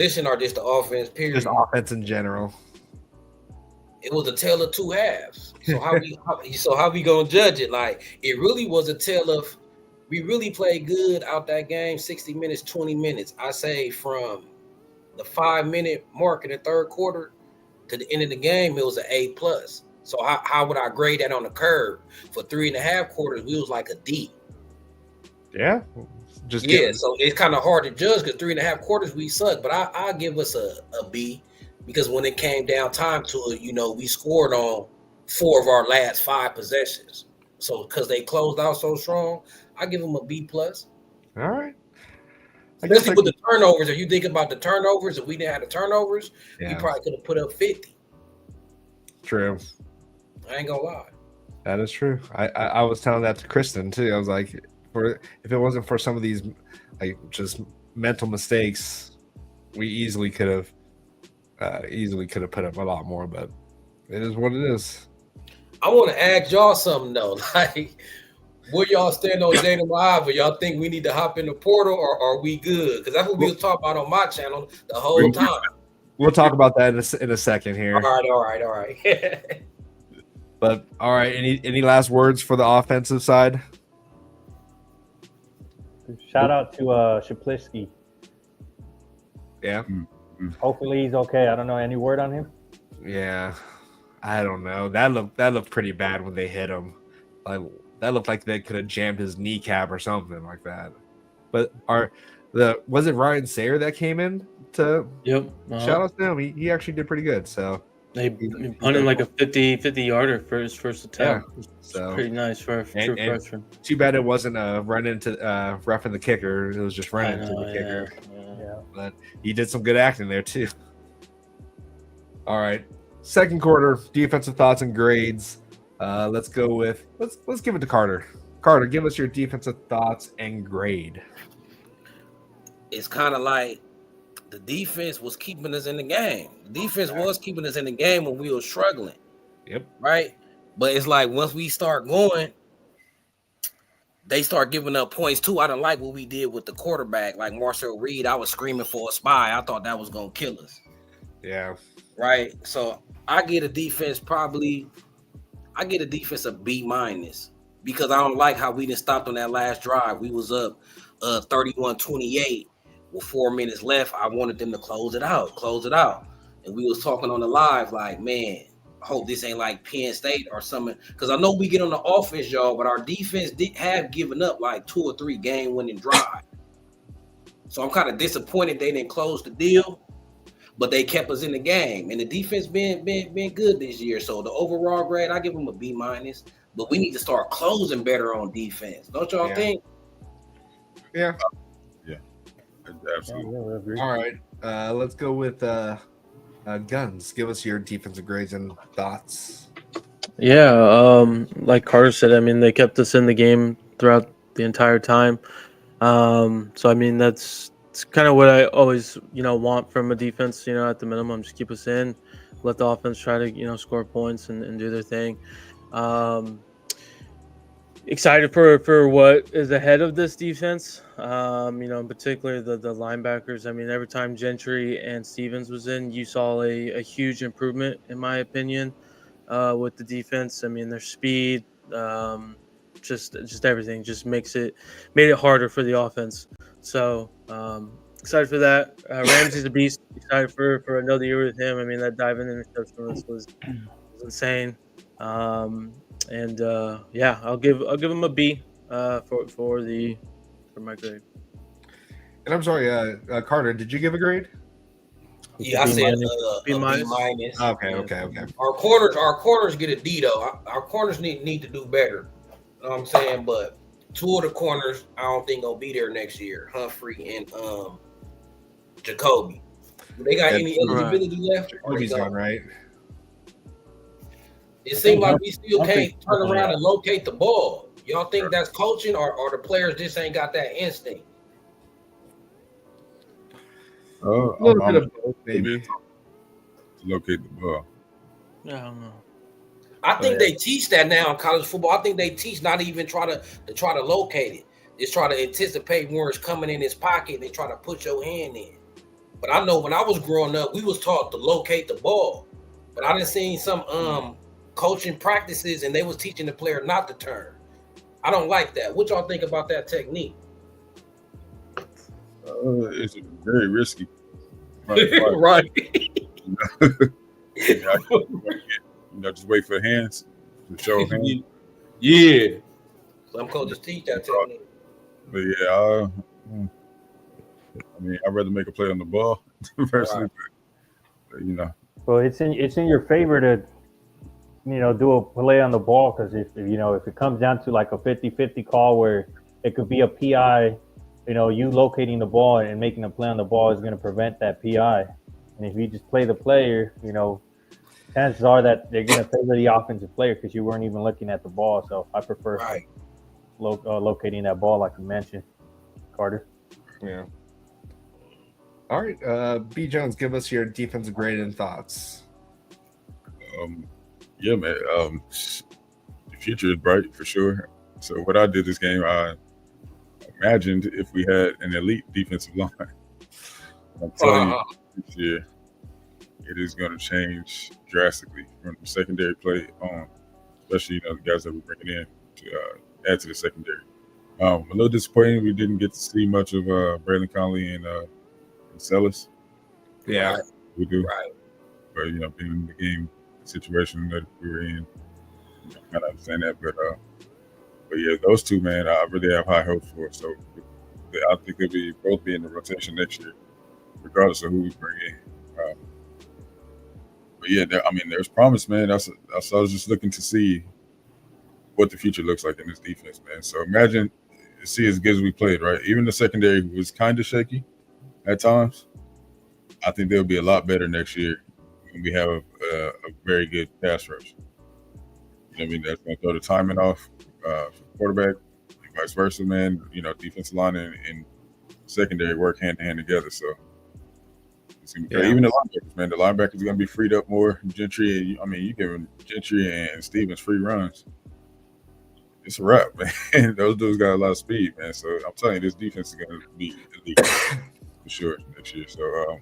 position or just the offense, period? Just offense in general. It was a tale of two halves. So how we gonna judge it? Like, it really was a tale of, we really played good out that game, 60 minutes, 20 minutes. I say from the 5-minute mark in the third quarter to the end of the game, it was an A plus. So how would I grade that on the curve? For 3.5 quarters, we was like a D. Yeah. So it's kind of hard to judge because 3.5 quarters we suck. But I'll give us a B, because when it came down time to it, we scored on 4 of our last 5 possessions. So because they closed out so strong, I give them a B plus. All right. Especially with the turnovers. If you think about the turnovers, if we didn't have the turnovers, we probably could have put up 50. True. I ain't gonna lie. That is true. I was telling that to Kristen too. I was like, if it wasn't for some of these like just mental mistakes, we easily could have put up a lot more. But it is what it is. I want to ask y'all something though. Like, where y'all stand on Jaden Ivor? Y'all think we need to hop in the portal, or are we good? Because that's what we were talking about on my channel the whole time. We'll talk about that in a second here. All right. But all right, any last words for the offensive side? Shout out to Shaplisky. Yeah. Hopefully he's okay. I don't know, any word on him? Yeah. I don't know. That looked pretty bad when they hit him. Like, that looked like they could have jammed his kneecap or something like that. But was it Ryan Sayer that came in to shout out to him? He actually did pretty good. So they punted like a 50-yarder for his first attempt. Yeah. So pretty nice for a true freshman. Too bad it wasn't a run into roughing the kicker. It was just running into the kicker. Yeah. But he did some good acting there too. All right. Second quarter, defensive thoughts and grades. Let's give it to Carter. Carter, give us your defensive thoughts and grade. It's kind of like the defense was keeping us in the game. The defense was keeping us in the game when we were struggling. Yep. Right? But it's like once we start going, they start giving up points too. I don't like what we did with the quarterback. Like Marcel Reed, I was screaming for a spy. I thought that was going to kill us. Yeah. Right? So I get a defense a B minus, because I don't like how we didn't stop on that last drive. We was up 31-28 with 4 minutes left. I wanted them to close it out. And we was talking on the live like, man, I hope this ain't like Penn State or something. Because I know we get on the offense, y'all, but our defense did have given up like 2 or 3 game-winning drives. So I'm kind of disappointed they didn't close the deal, but they kept us in the game. And the defense been good this year. So the overall grade, I give them a B minus. But we need to start closing better on defense. Don't y'all think? Yeah. Yeah. Absolutely. All right. Let's go with Guns. Give us your defensive grades and thoughts. Yeah. Like Carter said, I mean, they kept us in the game throughout the entire time. So, I mean, that's kind of what I always, want from a defense, at the minimum. Just keep us in, let the offense try to, score points and do their thing. Excited for what is ahead of this defense. In particular the linebackers. I mean, every time Gentry and Stevens was in, you saw a huge improvement, in my opinion, with the defense. I mean, their speed, just everything just made it harder for the offense. So excited for that. Ramsey's a beast. Excited for another year with him. I mean, that dive in interception was insane. I'll give him a B for my grade. And I'm sorry, Carter, did you give a grade? Yeah, I said B minus. Okay. Our corners get a D though. Our corners need to do better. You know what I'm saying? But 2 of the corners I don't think gonna be there next year. Humphrey and Jacoby. Do they got any eligibility left? Jacoby's gone, right? It seems like we still can't turn around and locate the ball. Y'all think that's coaching, or the players just ain't got that instinct? A little bit of both, maybe. To locate the ball. Yeah, I don't know. I think they teach that now in college football. I think they teach not even try to locate it. Just try to anticipate where it's coming in his pocket and they try to put your hand in. But I know when I was growing up, we was taught to locate the ball. But I done seen some coaching practices and they was teaching the player not to turn. I don't like that. What y'all think about that technique? It's very risky. Right. Just wait for the hands to show hands. Yeah. Some coaches teach that technique. But yeah, I'd rather make a play on the ball versus, Right. Well, it's in your favor to do a play on the ball, because if it comes down to like a 50-50 call where it could be a PI, you locating the ball and making a play on the ball is going to prevent that PI. And if you just play the player, chances are that they're going to favor the offensive player because you weren't even looking at the ball. So I prefer locating that ball, like you mentioned, Carter. Yeah. All right, B. Jones, give us your defensive grade and thoughts. Yeah, man. The future is bright for sure. So what I did this game, I imagined if we had an elite defensive line. I'm telling you, this year it is going to change drastically from the secondary play on, especially the guys that we're bringing in to add to the secondary. A little disappointing we didn't get to see much of Braylon Conley and Sellis. Yeah, we do. Right. But being in the game situation that we were in, I kind of understand that. But yeah, those two, man, I really have high hopes for. So I think they'll both be in the rotation next year, regardless of who we bring in. But yeah, there's promise, man. I was just looking to see what the future looks like in this defense, man. So imagine, see as good as we played, right? Even the secondary was kind of shaky at times. I think they'll be a lot better next year when we have a very good pass rush. That's going to throw the timing off for the quarterback, and vice versa, man. Defensive line and secondary work hand in hand together. So it's gonna be great. Even the linebackers, man. The linebackers are going to be freed up more. Gentry, you giving Gentry and Stevens free runs. It's a wrap, man. Those dudes got a lot of speed, man. So I'm telling you, this defense is going to be elite for sure next year. So,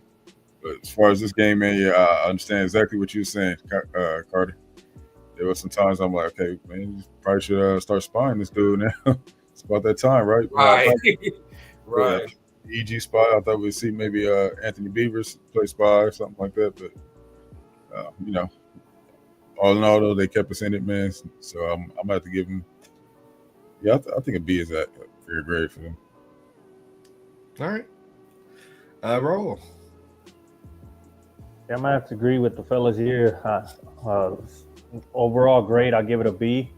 but as far as this game, man, yeah, I understand exactly what you were saying, Carter. There was some times I'm like, okay, man, you probably should start spying this dude now. It's about that time, right? Right. Right. The EG spy, I thought we'd see maybe Anthony Beavers play spy or something like that. But, all in all, though, they kept us in it, man. So I'm going to have to give them, I think a B is that fair grade for them. All right. Roll. Yeah, I'm going to have to agree with the fellas here. Overall grade, I'll give it a B.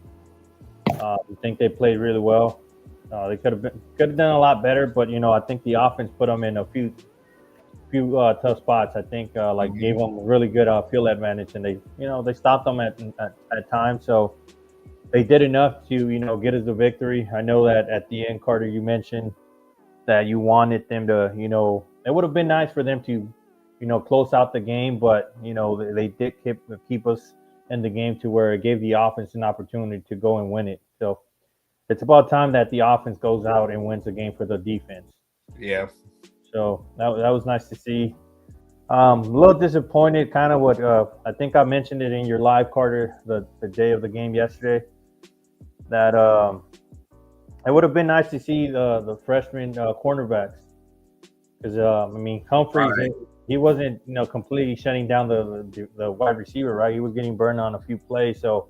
I think they played really well. They could have done a lot better, but I think the offense put them in a few tough spots. I think gave them a really good field advantage, and they stopped them at times. So they did enough to get us the victory. I know that at the end, Carter, you mentioned that you wanted them to it would have been nice for them to close out the game, but they did keep us in the game to where it gave the offense an opportunity to go and win it. So it's about time that the offense goes out and wins the game for the defense. Yeah. So that was nice to see. A little disappointed, kind of what I think I mentioned it in your live, Carter, the day of the game yesterday, that it would have been nice to see the freshman cornerbacks, because Humphreys, Right. he wasn't completely shutting down the wide receiver, right? He was getting burned on a few plays, so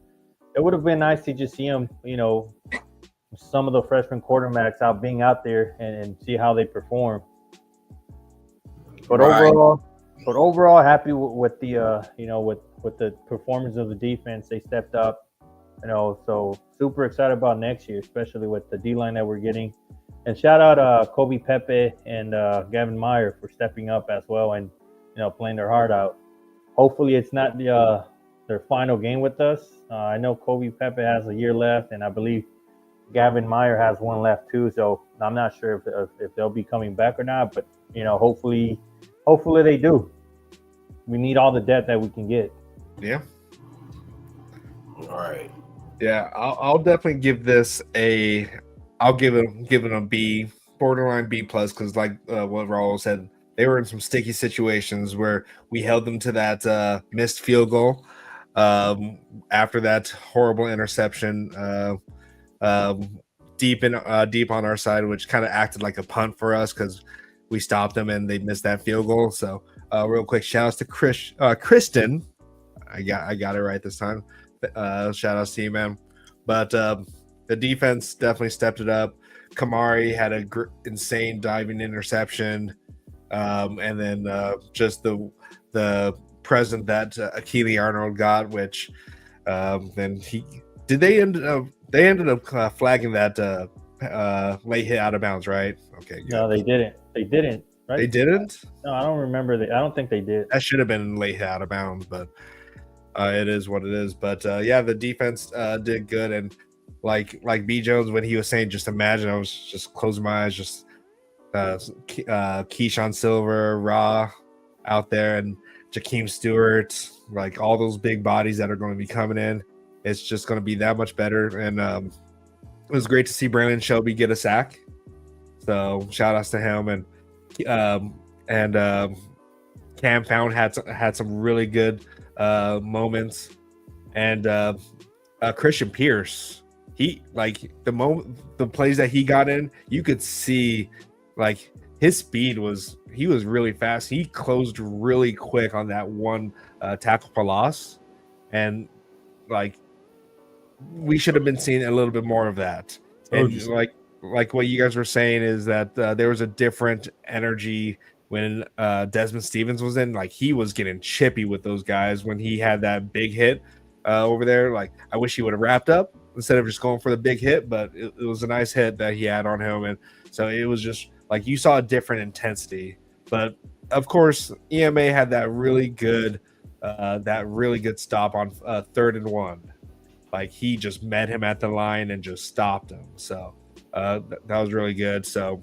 it would have been nice to just see him, some of the freshman quarterbacks being out there and see how they perform. But overall, happy with the with the performance of the defense. They stepped up, so super excited about next year, especially with the D-line that we're getting. And shout out Kobe Pepe and Gavin Meyer for stepping up as well and playing their heart out. Hopefully it's not their final game with us. I know Kobe Pepe has a year left, and I believe Gavin Meyer has one left too. So I'm not sure if they'll be coming back or not, but hopefully they do. We need all the depth that we can get. Yeah. All right. Yeah, I'll definitely give this I'll give it a B, borderline B plus, because like what Raul said, they were in some sticky situations where we held them to that missed field goal after that horrible interception deep on our side, which kind of acted like a punt for us because we stopped them and they missed that field goal. So real quick, shout outs to Kristen. I got it right this time. Shout outs to you, man. But the defense definitely stepped it up. Kamari had a insane diving interception, and then just the present that Akili Arnold got, which then they ended up flagging that late hit out of bounds, right? Okay. Good. No, they didn't. They didn't. Right? They didn't. No, I don't remember. I don't think they did. That should have been late hit out of bounds, but it is what it is. But yeah, the defense did good, and like B Jones when he was saying, just imagine, I was just closing my eyes, just Keyshawn Silver, Ra out there, and Jakeem Stewart, like all those big bodies that are going to be coming in. It's just going to be that much better. And it was great to see Brandon Shelby get a sack. So shout outs to him. And Cam Pound had some really good moments. And Christian Pierce, he like the plays that he got in, you could see like his speed he was really fast. He closed really quick on that one tackle for loss. And like, we should have been seeing a little bit more of that. And like what you guys were saying is that there was a different energy when Desmond Stevens was in. Like, he was getting chippy with those guys when he had that big hit over there. Like, I wish he would have wrapped up instead of just going for the big hit, but it was a nice hit that he had on him. And so it was just like you saw a different intensity. But of course, EMA had that really good stop on 3rd and 1. Like, he just met him at the line and just stopped him. So that was really good. So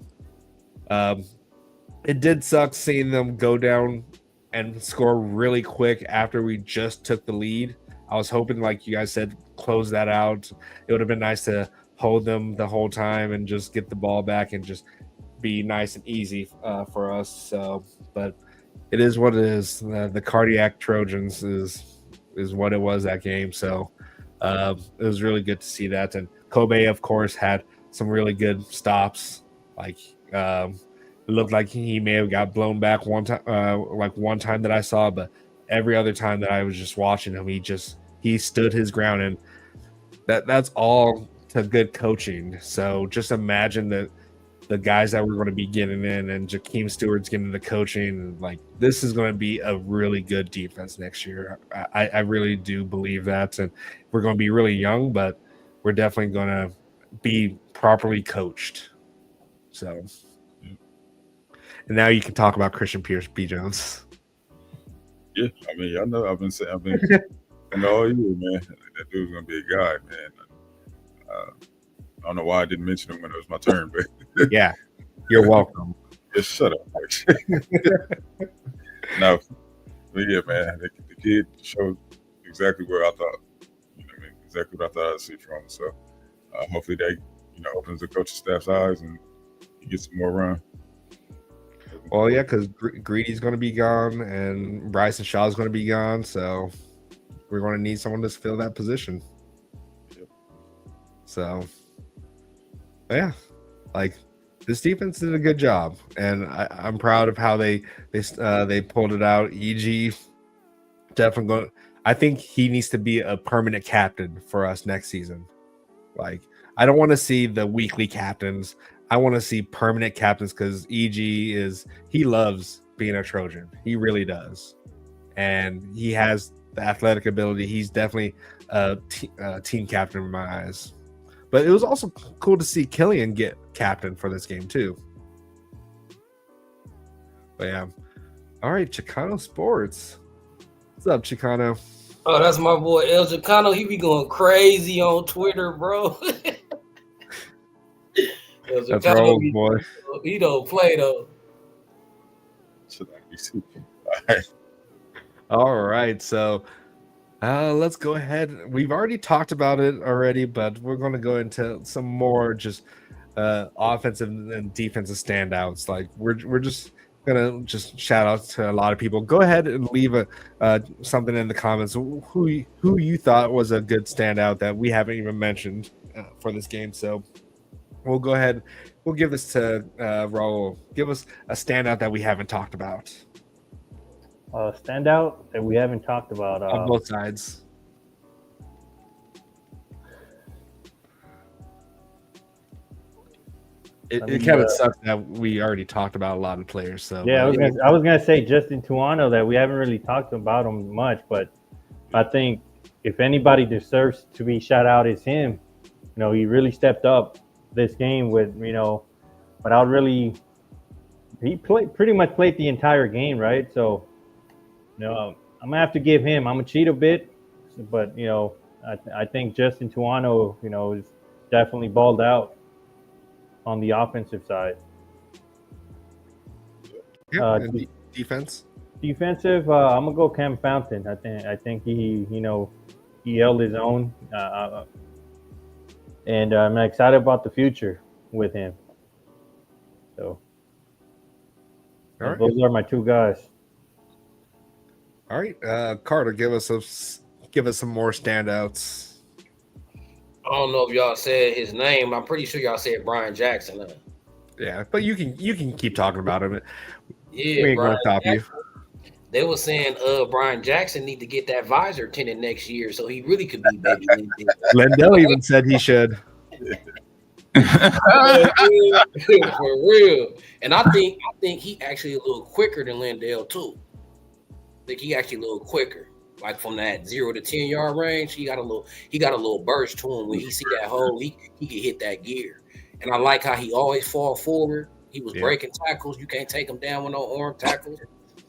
it did suck seeing them go down and score really quick after we just took the lead. I was hoping, like you guys said, close that out. It would have been nice to hold them the whole time and just get the ball back and just be nice and easy for us. So, but it is what it is. The cardiac Trojans is what it was that game. So it was really good to see that. And Kobe, of course, had some really good stops. Like it looked like he may have got blown back one time, one time that I saw, but every other time that I was just watching him, he stood his ground, and that's all to good coaching. So just imagine that the guys that we're going to be getting in, and Jakeem Stewart's getting the coaching, like, this is going to be a really good defense next year. I really do believe that, and we're going to be really young, but we're definitely going to be properly coached. So, and now you can talk about Christian Pierce, B. Jones. Yeah, I mean, I know I've been saying all year, man, that dude's gonna be a guy, man. I don't know why I didn't mention him when it was my turn, but yeah, you're welcome. Just shut up. No, but yeah, man, the kid showed exactly where I thought, exactly what I thought I'd see from him. So hopefully that, opens the coaching staff's eyes and he gets some more run. Well, yeah, because Greedy's going to be gone and Bryson Shaw's going to be gone, so we're going to need someone to fill that position. Yep. So, yeah, like, this defense did a good job, and I'm proud of how they pulled it out. EG definitely going. I think he needs to be a permanent captain for us next season. Like, I don't want to see the weekly captains. I want to see permanent captains, because he loves being a Trojan. He really does. And he has the athletic ability. He's definitely a team captain in my eyes. But it was also cool to see Killian get captain for this game too. But yeah. All right, Chicano Sports. What's up, Chicano? Oh, that's my boy El Chicano. He be going crazy on Twitter, bro. That's wrong, boy. He don't play though. All right, so let's go ahead. We've already talked about it already, but we're going to go into some more just offensive and defensive standouts. Like we're just gonna just shout out to a lot of people. Go ahead and leave a something in the comments. Who you thought was a good standout that we haven't even mentioned for this game. So we'll go ahead. We'll give this to Raul. Give us a standout that we haven't talked about Standout that we haven't talked about on both sides. It kind of sucks that we already talked about a lot of players. So yeah, I was gonna say Justin Tuano that we haven't really talked about him much, but I think if anybody deserves to be shout out, it's him. You know, he really stepped up this game with without really. He pretty much played the entire game, right? So, I'm gonna have to give him. I'm gonna cheat a bit, but I think Justin Tuano, is definitely balled out on the offensive side. Yeah, defense. Defensive, I'm gonna go Cam Fountain. I think he held his own, and I'm excited about the future with him. So, those are my two guys. All right, Carter, give us some more standouts. I don't know if y'all said his name. I'm pretty sure y'all said Brian Jackson. Yeah, but you can keep talking about him. Yeah, we ain't gonna stop you. They were saying Brian Jackson need to get that visor tinted next year, so he really could be baby Lindell. Lindell even said he should. For real. And I think he actually a little quicker than Lindell too. I think he actually a little quicker. Like from that 0 to 10 yard range, he got a little burst to him. When he see that hole, he can hit that gear. And I like how he always fall forward. He was breaking tackles. You can't take him down with no arm tackles.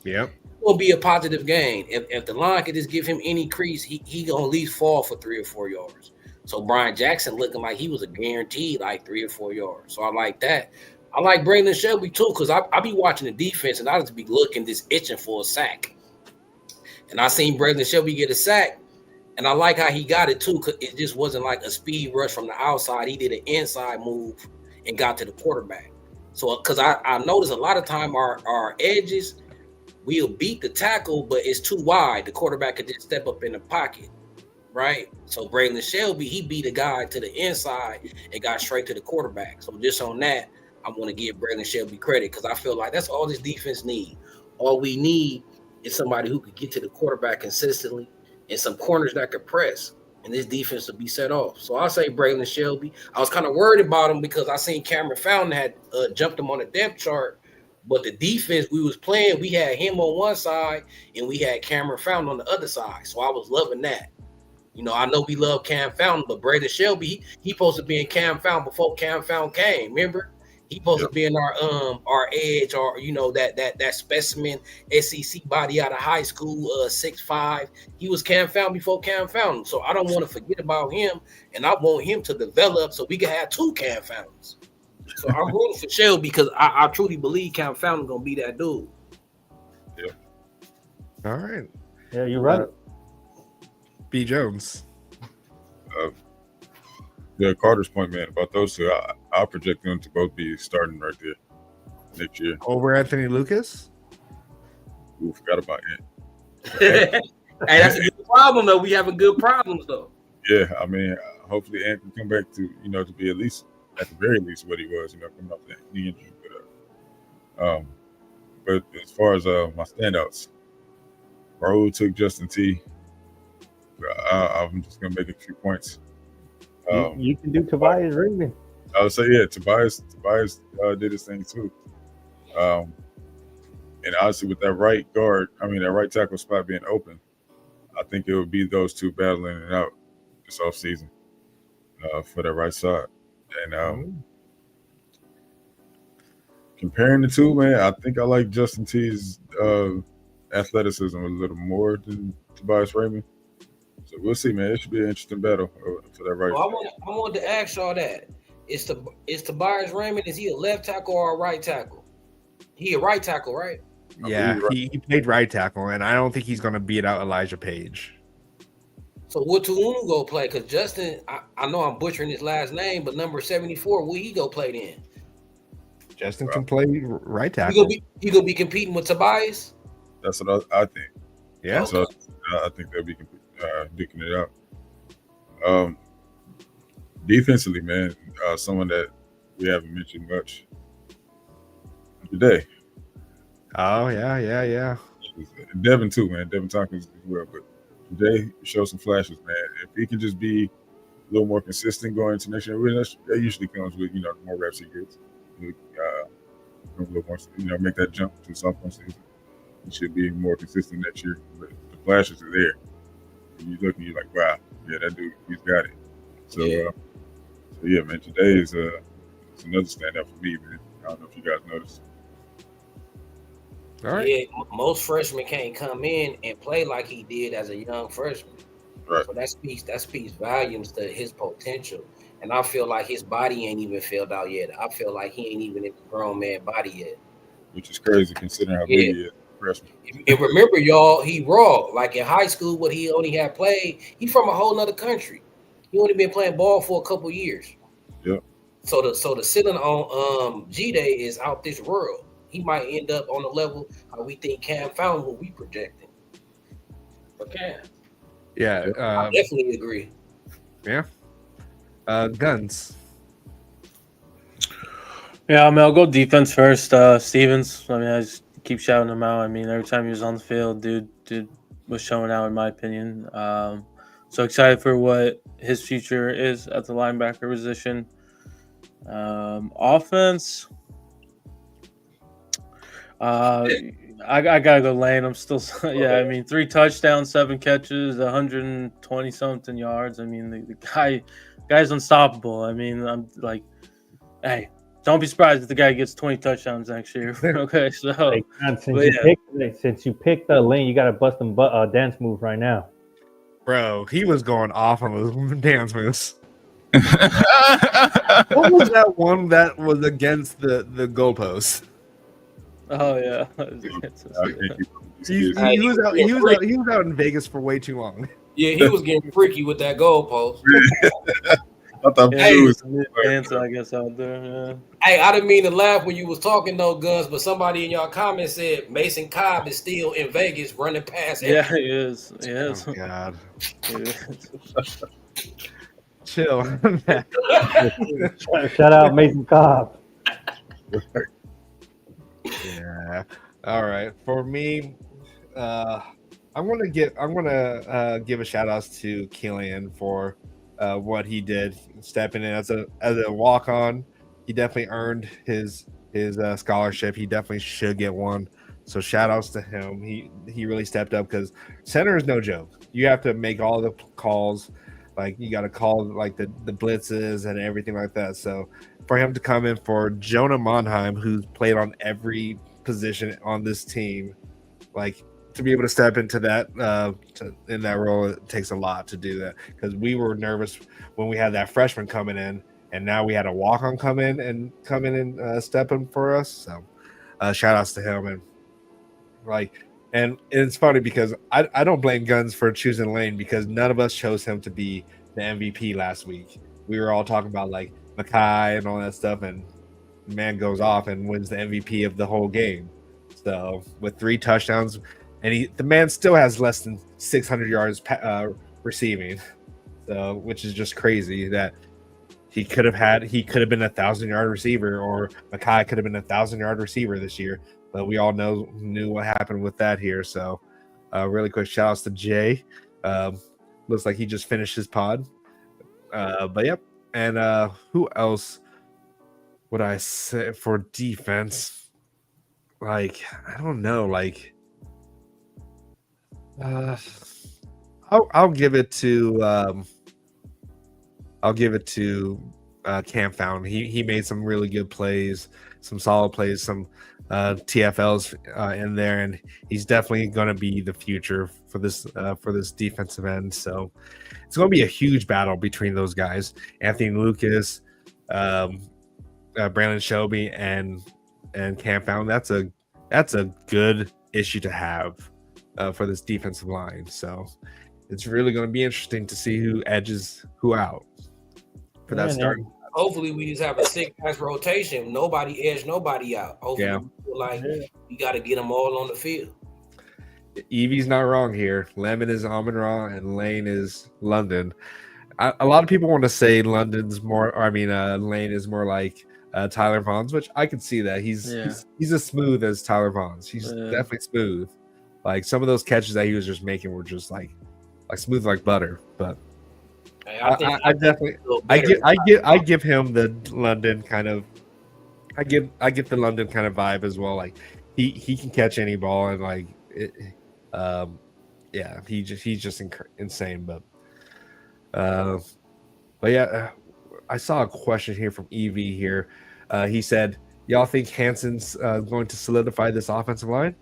Yep. It will be a positive gain. If the line could just give him any crease, he gonna at least fall for 3 or 4 yards. So Brian Jackson looking like he was a guaranteed like 3 or 4 yards. So I like that. I like Braylon Shelby too, because I be watching the defense and I just be looking, just itching for a sack. And I seen Braylon Shelby get a sack, and I like how he got it too, because it just wasn't like a speed rush from the outside. He did an inside move and got to the quarterback. So because I noticed a lot of time our edges, we'll beat the tackle, but it's too wide. The quarterback could just step up in the pocket, right? So Braylon Shelby, he beat a guy to the inside and got straight to the quarterback. So just on that, I want to give Braylon Shelby credit, because I feel like that's all this defense need. All we need is somebody who could get to the quarterback consistently and some corners that could press, and this defense will be set off. So I'll say Braylon Shelby. I was kind of worried about him because I seen Cameron Fountain had jumped him on the depth chart, but the defense we was playing, we had him on one side and we had Cameron Fountain on the other side. So I was loving that. I know we love Cam Fountain, but Braylon Shelby, he supposed to be in Cam Fountain before Cam Fountain came. Remember? He supposed to be in our edge, or that specimen SEC body out of high school, 6'5". He was Cam Fountain before Cam Fountain, so I don't want to forget about him, and I want him to develop so we can have two Cam Fountains. So I'm rooting for Shelby because I truly believe Cam Fountain gonna be that dude. Yeah. All right. Yeah, you're right. B. Jones. Yeah, Carter's point, man, about those two, I'll project them to both be starting right there next year. Over Anthony Lucas? Ooh, forgot about it. Hey, that's a good problem, though. We having good problems, though. Yeah, I mean, hopefully Ant can come back to, to be at the very least, what he was, coming off that knee injury. But as far as my standouts, Raul took Justin T. I'm just going to make a few points. You can do Tobias Raven. I would say, yeah, Tobias did his thing too. And obviously with that right tackle spot being open, I think it would be those two battling it out this offseason for the right side. And comparing the two, man, I think I like Justin T's athleticism a little more than Tobias Raymond. So we'll see, man. It should be an interesting battle for that right. Well, I wanted to ask y'all that. Is Tobias Raymond, is he a left tackle or a right tackle? He a right tackle, right? Yeah, he played right tackle, and I don't think he's going to beat out Elijah Page. So what Tuunu go play? Because Justin, I know I'm butchering his last name, but number 74, where he go play then? Justin can play right He tackle. gonna be competing with Tobias. That's what I think. Yeah. So I think they'll be duking it out. Defensively, man, someone that we haven't mentioned much today. Oh yeah. Devin too, man. Devin Tompkins as well. But today showed some flashes, man. If he can just be a little more consistent going into next year, that usually comes with the more reps he gets. A little more, make that jump to sophomore season. He should be more consistent next year. But the flashes are there. And you look and you're like, wow, yeah, that dude, he's got it. So yeah, man, today is it's another standout for me, man. I don't know if you guys noticed. All right. Yeah, most freshmen can't come in and play like he did as a young freshman. Right. So that speaks volumes to his potential. And I feel like his body ain't even filled out yet. I feel like he ain't even in the grown man body yet. Which is crazy considering how big he is. Freshman. And remember, y'all, he raw. Like in high school, what he only had played, he from a whole nother country. He only been playing ball for a couple years. Yep. So the ceiling on G-Day is out this world. He might end up on the level how we think Cam Fountain will be projecting. For Cam. Yeah. I definitely agree. Yeah. Guns. Yeah, I mean, I'll go defense first. Stevens. I mean, I just keep shouting him out. I mean, every time he was on the field, dude was showing out, in my opinion. So excited for what his future is at the linebacker position. Offense. I gotta go Lane. I'm still, yeah. I mean, 3 touchdowns, 7 catches, 120 something yards. I mean, the guy's unstoppable. I mean, I'm like, hey, don't be surprised if the guy gets 20 touchdowns next year. Okay, so since you picked the Lane, you gotta bust them dance move right now. Bro, he was going off on those dance moves. What was that one that was against the goalpost? Oh yeah, he was out in Vegas for way too long. Yeah, he was getting freaky with that goalpost. I thought he was dancing, I guess, out there. Yeah. Hey, I didn't mean to laugh when you was talking no Guns, but somebody in y'all comments said Mason Cobb is still in Vegas running past. Yeah, he is. He is. Oh God. Is. Chill. Shout out Mason Cobb. Yeah. All right. For me, I'm gonna give a shout out to Killian for what he did, stepping in as a walk on. He definitely earned his scholarship. He definitely should get one. So shout outs to him. He really stepped up because center is no joke. You have to make all the calls. Like you got to call like the blitzes and everything like that. So for him to come in for Jonah Monheim, who's played on every position on this team, like to be able to step into that in that role, it takes a lot to do that because we were nervous when we had that freshman coming in, and now we had a walk-on come in and step in for us. So shout outs to him and it's funny because I don't blame Guns for choosing Lane because none of us chose him to be the MVP last week. We were all talking about like Mackay and all that stuff, and the man goes off and wins the MVP of the whole game. So with 3 touchdowns, and the man still has less than 600 yards receiving, so which is just crazy that he could have been a 1,000-yard receiver, or Mackay could have been a 1,000-yard receiver this year. But we all knew what happened with that here. So really quick shout outs to Jay. Looks like he just finished his pod. But yep. And who else would I say for defense? Like, I don't know. Like, I'll give it to Cam Fountain. He made some really good plays, some solid plays, some TFLs in there, and he's definitely going to be the future for this defensive end. So it's going to be a huge battle between those guys, Anthony Lucas, Brandon Shelby, and Cam Fountain. That's a good issue to have for this defensive line. So it's really going to be interesting to see who edges who out for that starting. hopefully we just have a 6-match rotation. Nobody edge nobody out. Hopefully, Yeah. we feel like we got to get them all on the field. Evie's not wrong here. Lemon is Amon Ra and Lane is London. A lot of people want to say London's more, or I mean, Lane is more like Tyler Vaughn's, which I could see that he's as smooth as Tyler Vaughn's. He's definitely smooth. Like some of those catches that he was just making were just like smooth like butter. But I definitely I give him the London kind of I give the London kind of vibe as well. Like he can catch any ball and like it, he's just insane. But yeah, I saw a question here from Evie here. He said, y'all think Hanson's going to solidify this offensive line?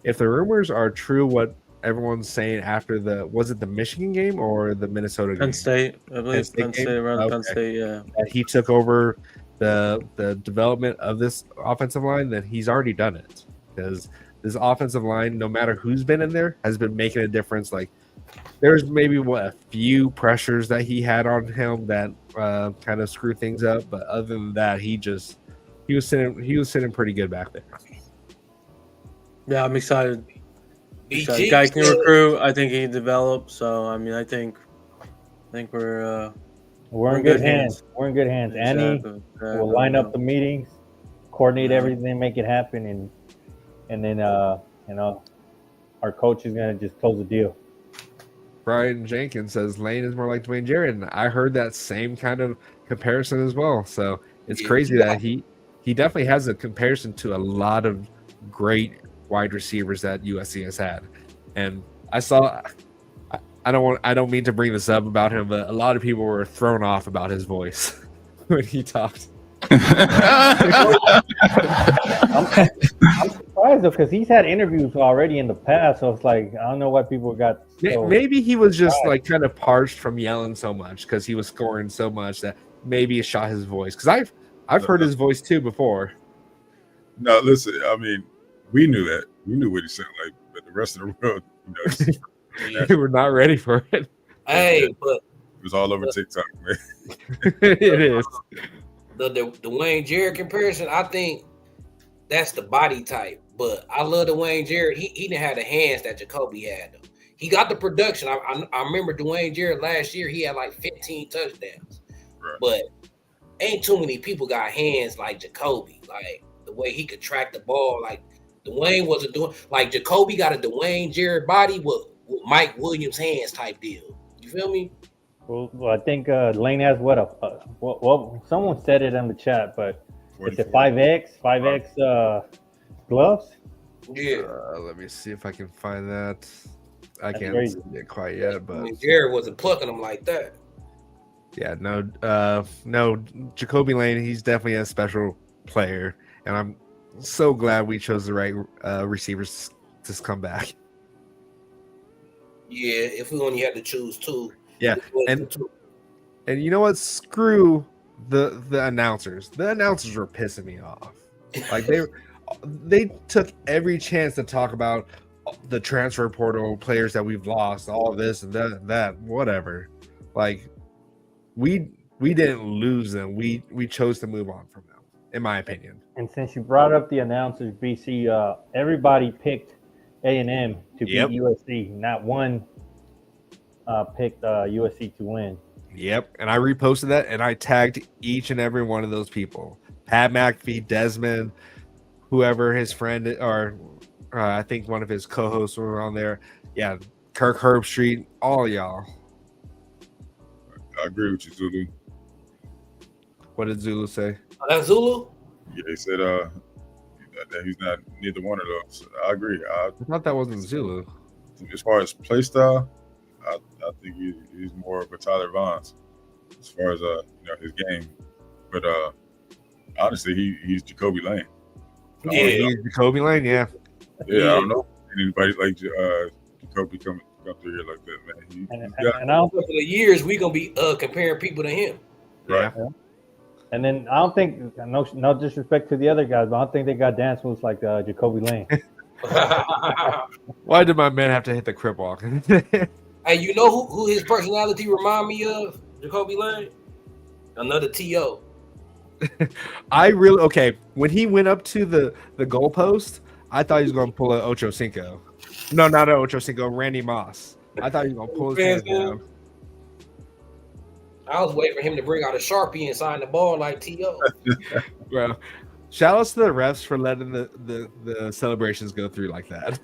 If the rumors are true, what everyone's saying after was it the Michigan game or the Minnesota game? Penn State, I believe. Penn State, around Penn State, yeah. He took over the development of this offensive line, then he's already done it. Because this offensive line, no matter who's been in there, has been making a difference. Like there's maybe a few pressures that he had on him that kind of screw things up, but other than that, he was sitting pretty good back there. Yeah, I'm excited. Guy can recruit. I think he can develop. So I mean, I think we're in good hands. We're in good hands. Exactly. Annie will line up the meetings, coordinate everything, make it happen, and then our coach is gonna just close the deal. Brian Jenkins says Lane is more like Dwayne Jarrett, and I heard that same kind of comparison as well. So it's crazy that he definitely has a comparison to a lot of great wide receivers that USC has had. And I saw, I don't mean to bring this up about him, but a lot of people were thrown off about his voice when he talked. I'm surprised though, because he's had interviews already in the past, so it's like I don't know why people got. Maybe he was just like kind of parched from yelling so much because he was scoring so much that maybe it shot his voice. Because I've heard his voice too before. No, listen. I mean, we knew that. We knew what he sounded like, but the rest of the world, we were not ready for it. Hey, but it was all over TikTok, man. It is. The Dwayne Jarrett comparison, I think that's the body type. But I love Dwayne Jarrett. He didn't have the hands that Jacoby had, though. He got the production. I remember Dwayne Jarrett last year. He had like 15 touchdowns. Right. But ain't too many people got hands like Jacoby. Like the way he could track the ball. Like Dwayne wasn't doing. Like Jacoby got a Dwayne Jarrett body with Mike Williams hands type deal. You feel me? Well, I think Lane has well, someone said it in the chat, but it's a 5X gloves. Yeah. Let me see if I can find that. I can't see it quite yet, but Jared wasn't plucking them like that. Yeah, no, Jacoby Lane, he's definitely a special player, and I'm so glad we chose the right receivers to come back. Yeah, if we only had to choose two. Yeah, and you know what? Screw the announcers. The announcers were pissing me off. Like they took every chance to talk about the transfer portal players that we've lost, all of this and that, whatever. Like we didn't lose them. We chose to move on from them, in my opinion. And since you brought up the announcers, BC, everybody picked A&M to beat USC. Not one picked USC to win. Yep, and I reposted that, and I tagged each and every one of those people. Pat McAfee, Desmond, whoever his friend, or I think one of his co-hosts were on there. Yeah, Kirk Herbstreit, all y'all. I agree with you, Zulu. What did Zulu say? That's Zulu? Yeah, he said that he's not neither one of those. I agree. I thought that wasn't Zulu. As far as play style, I think he's more of a Tyler Vaughn's as far as his game. But honestly, he's Jacoby Lane. Yeah, he's Jacoby Lane. Yeah. Yeah, I don't know anybody like Jacoby come through here like that, man. And I don't for the years we gonna be comparing people to him. Right. Yeah. And then I don't think no disrespect to the other guys, but I don't think they got dance moves like Jacoby Lane. Why did my man have to hit the crib walk? Hey, you know who his personality remind me of? Jacoby Lane? Another T.O. I really okay. When he went up to the goalpost, I thought he was going to pull an Ocho Cinco. No, not an Ocho Cinco. Randy Moss. I thought he was going to pull his hand down. I was waiting for him to bring out a Sharpie and sign the ball like T.O. Well, shout outs to the refs for letting the celebrations go through like that.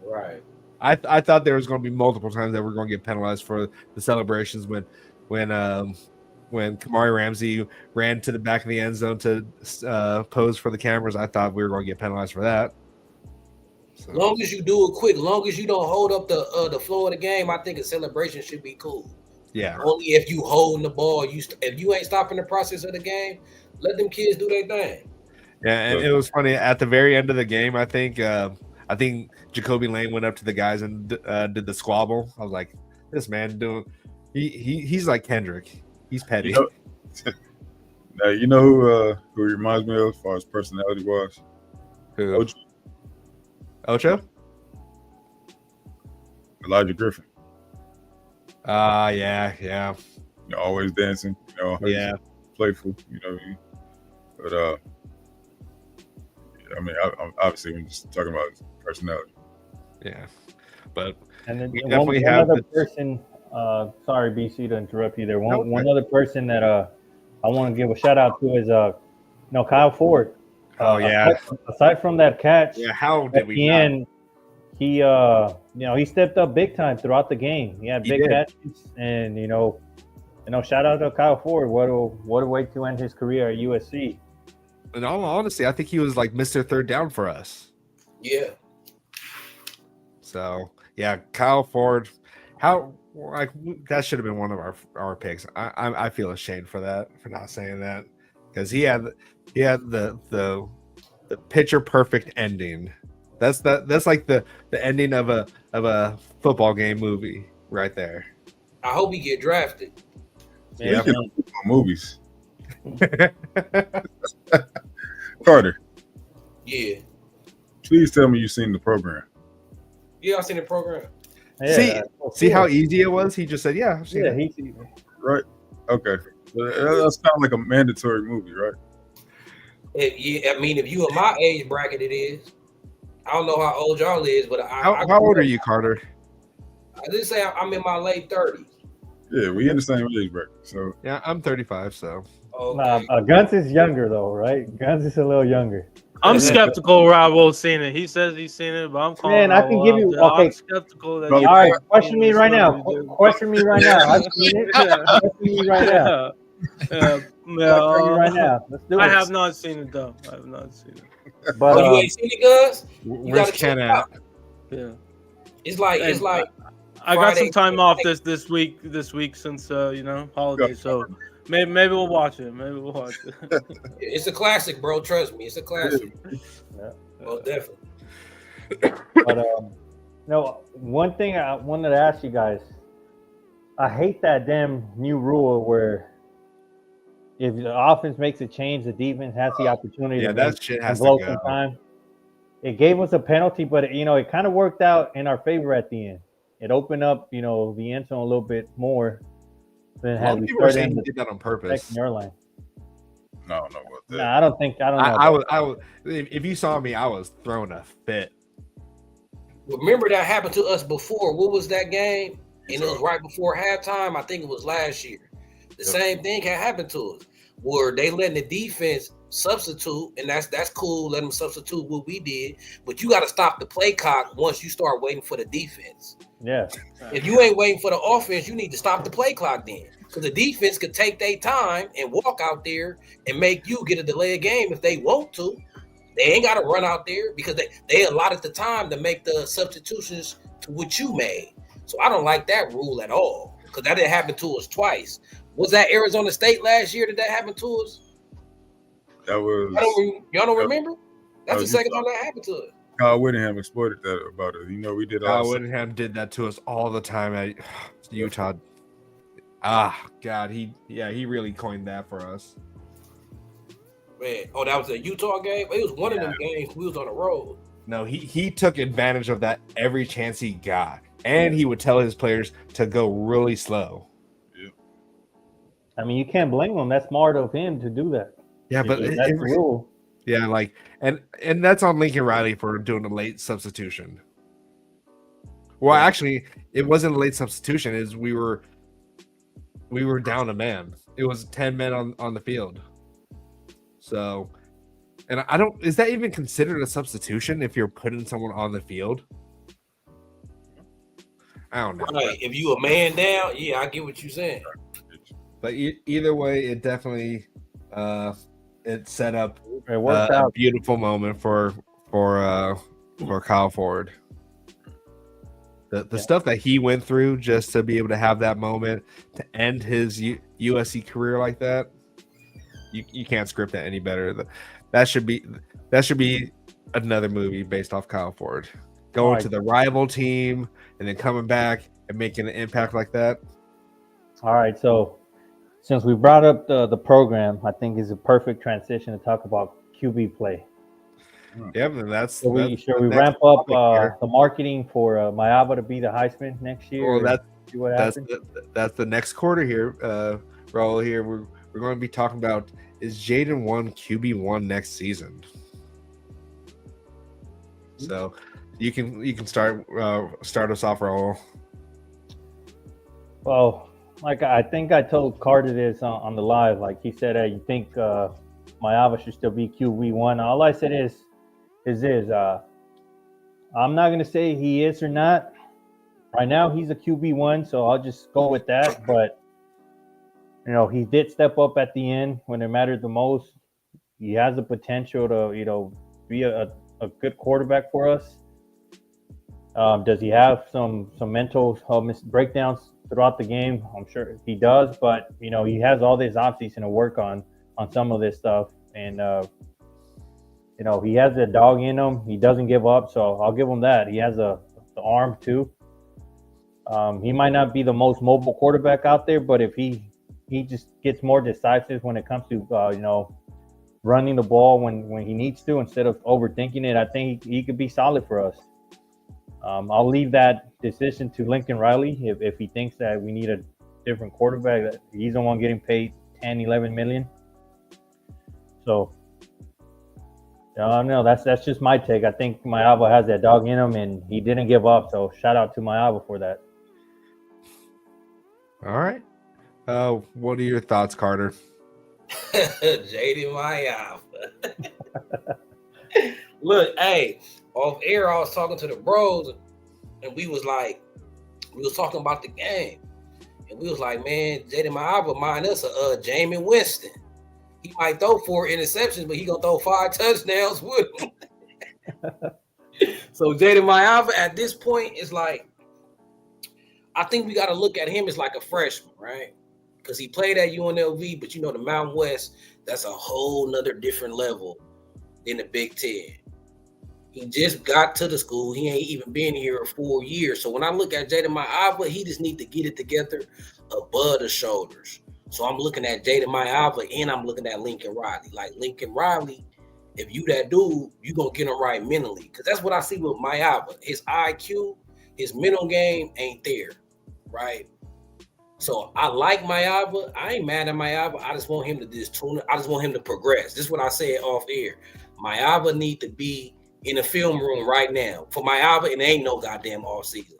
Right. I thought there was going to be multiple times that we're going to get penalized for the celebrations when Kamari Ramsey ran to the back of the end zone to pose for the cameras. I thought we were going to get penalized for that. So. Long as you do it quick, long as you don't hold up the flow of the game, I think a celebration should be cool. Yeah. Only if you holding the ball, if you ain't stopping the process of the game, let them kids do their thing. Yeah, and it was funny at the very end of the game. I think Jacoby Lane went up to the guys and did the squabble. I was like, this man he's like Kendrick. He's petty. You know who he reminds me of as far as personality wise? Who? Ocho? Elijah Griffin. Yeah. You know, always dancing. You know, yeah, playful. You know, but I mean, I'm obviously we're just talking about his personality. Yeah, but and then we one definitely have other person. Sorry, BC, to interrupt you there. One other person that I want to give a shout out to is Kyle Ford. Aside from that catch, how did we? He stepped up big time throughout the game. He had big catches, and shout out to Kyle Ford. What a way to end his career at USC. In all honesty, I think he was like Mr. Third Down for us. Yeah. So yeah, Kyle Ford. That should have been one of our picks. I feel ashamed for not saying that, because he had the picture perfect ending. That's like the ending of a football game movie right there. I hope he get drafted. Yeah, movies. Carter. Yeah. Please tell me you've seen the program. Yeah, I've seen the program. Yeah, see how easy it was? He just said, "Yeah, I've seen it." Right. Okay. That's kind of like a mandatory movie, right? I mean, if you in my age bracket, it is. I don't know how old y'all is, but how old are you, Carter? I just say I'm in my late 30s. Yeah, we in the same age bracket. So yeah, I'm 35. So okay. Guns is younger though, right? Guns is a little younger. I'm skeptical Raul's seen it. He says he's seen it, but I'm calling. Man, I can give you. Okay, I'm skeptical that. All right, question me right now. Question me right now. I've seen it. Question me right now. Right now. Let's do it. I have not seen it though. I have not seen it. But you ain't seen it, Gus? You where's Ken at? Yeah. It's like I got some time off this week since holiday, so maybe we'll watch it. It's a classic, bro. Trust me, it's a classic. Yeah. Well, definitely. But one thing I wanted to ask you guys, I hate that damn new rule where if the offense makes a change, the defense has the opportunity to that shit has blow to some go. time. It gave us a penalty, but it kind of worked out in our favor at the end. It opened up, the end zone a little bit more than had we started. He did that on purpose. Yard line. No, I don't know about that. Nah, I don't know. I was. If you saw me, I was throwing a fit. Remember that happened to us before. What was that game? And it was right before halftime. I think it was last year. The same thing had happened to us, where they letting the defense substitute, and that's cool. Let them substitute what we did, but you got to stop the play clock once you start waiting for the defense. Yeah. If you ain't waiting for the offense, you need to stop the play clock then, because the defense could take their time and walk out there and make you get a delayed game if they want to. They ain't got to run out there because they allotted the time to make the substitutions to what you made. So I don't like that rule at all, because that didn't happen to us twice. Was that Arizona State last year that happened to us? That was. Y'all don't remember? That's the second time that happened to us. Kyle Whittingham exploited that about it. We did. Kyle Whittingham did that to us all the time at Utah. God, he really coined that for us. Man, that was a Utah game? It was one of them games we was on the road. No, he took advantage of that every chance he got. And he would tell his players to go really slow. I mean, you can't blame him. That's smart of him to do that. Yeah, but That's the rule. yeah, like and that's on Lincoln Riley for doing a late substitution. Well, Yeah. actually, it wasn't a late substitution. Is we were down a man. It was 10 men on the field. So, and I don't. Is that even considered a substitution if you're putting someone on the field? I don't know. Right. If you a man down, yeah, I get what you're saying. But either way, it definitely it set up It worked a out. beautiful moment for Kyle Ford. The stuff that he went through just to be able to have that moment to end his USC career like that, you can't script it any better. That should be another movie based off Kyle Ford going to the rival team and then coming back and making an impact like that. All right, so since we brought up the program, I think is a perfect transition to talk about QB play. Yeah, then that's. Should we ramp up the marketing for Mayaba to be the Heisman next year? Well, see what happens? that's the next quarter here. Raul here. We're going to be talking about, is Jaden 1 QB1 next season? So you can start us off, Raul. Well, like I think I told Carter this on the live. Like he said, you think Mayaba should still be QB1. All I said is I'm not gonna say he is or not. Right now he's a QB1, so I'll just go with that. But he did step up at the end when it mattered the most. He has the potential to be a good quarterback for us. Does he have some mental breakdowns throughout the game? I'm sure he does, but he has all this offseason to work on some of this stuff, and he has the dog in him. He doesn't give up, so I'll give him that. He has the arm too. He might not be the most mobile quarterback out there, but if he just gets more decisive when it comes to running the ball when he needs to instead of overthinking it, I think he could be solid for us. I'll leave that decision to Lincoln Riley if he thinks that we need a different quarterback. He's the one getting paid 10, 11 million. So, no, that's just my take. I think Mayaba has that dog in him, and he didn't give up. So, shout out to Mayaba for that. All right. What are your thoughts, Carter? Jaden Mayaba. Look, hey, off air, I was talking to the bros, and we was talking about the game, and we was like, man, Jaden Mayaba mind us Jameis Winston. He might throw 4 interceptions, but he gonna throw 5 touchdowns with him. So Jaden Mayaba at this point is like, I think we got to look at him as like a freshman, right? Because he played at UNLV, but the Mountain West, that's a whole nother different level than the Big Ten. He just got to the school. He ain't even been here 4 years. So when I look at Jaden Mayaba, he just need to get it together above the shoulders. So I'm looking at Jaden Mayaba and I'm looking at Lincoln Riley. Like Lincoln Riley, if you that dude, you going to get him right mentally. Because that's what I see with Mayaba. His IQ, his mental game ain't there, right? So I like Mayaba. I ain't mad at Mayaba. I just want him to just tune it. I just want him to progress. This is what I said off air. Mayaba need to be in the film room right now. For Mayaba, it ain't no goddamn off season.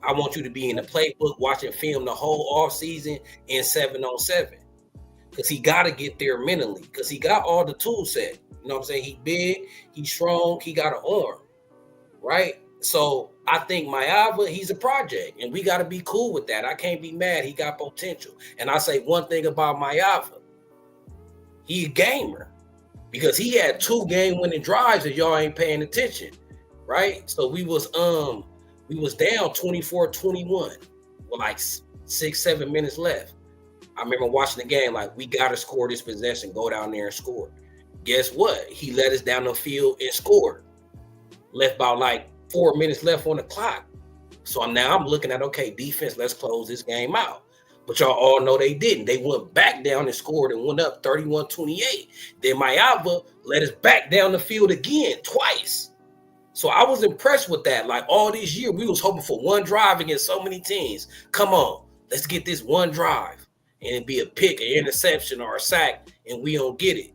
I want you to be in the playbook watching film the whole off season in 7-on-7. Because he got to get there mentally. Because he got all the tool set. You know what I'm saying? He big, he's strong, he got an arm. Right? So I think Mayaba, he's a project. And we got to be cool with that. I can't be mad. He got potential. And I say one thing about Mayaba. He a gamer. Because he had 2 game-winning drives and y'all ain't paying attention. Right? So we was down 24-21 with like 6-7 minutes left. I remember watching the game like, we got to score this possession, go down there and score. Guess what? He led us down the field and scored. Left about like 4 minutes left on the clock. So now I'm looking at, okay, defense, let's close this game out. But y'all all know they didn't. They went back down and scored and went up 31-28. Then Mayaba led us back down the field again twice. So I was impressed with that. Like all these years, we was hoping for one drive against so many teams. Come on, let's get this one drive. And it'd be a pick, an interception, or a sack, and we don't get it.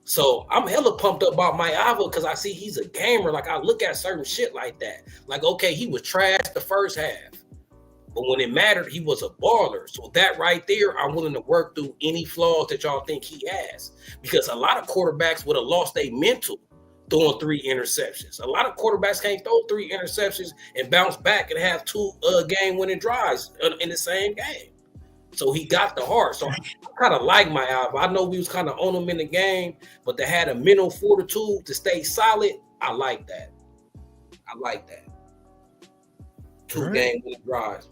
So I'm hella pumped up about Mike Ivor because I see he's a gamer. Like I look at certain shit like that. Like, okay, he was trash the first half, but when it mattered, he was a baller. So that right there, I'm willing to work through any flaws that y'all think he has. Because a lot of quarterbacks would have lost their mental throwing 3 interceptions. A lot of quarterbacks can't throw 3 interceptions and bounce back and have 2 game-winning drives in the same game. So he got the heart. So I kind of like my Ivor. I know we was kind of on him in the game, but they had a mental fortitude to stay solid. I like that. I like that. 2 game-winning drives.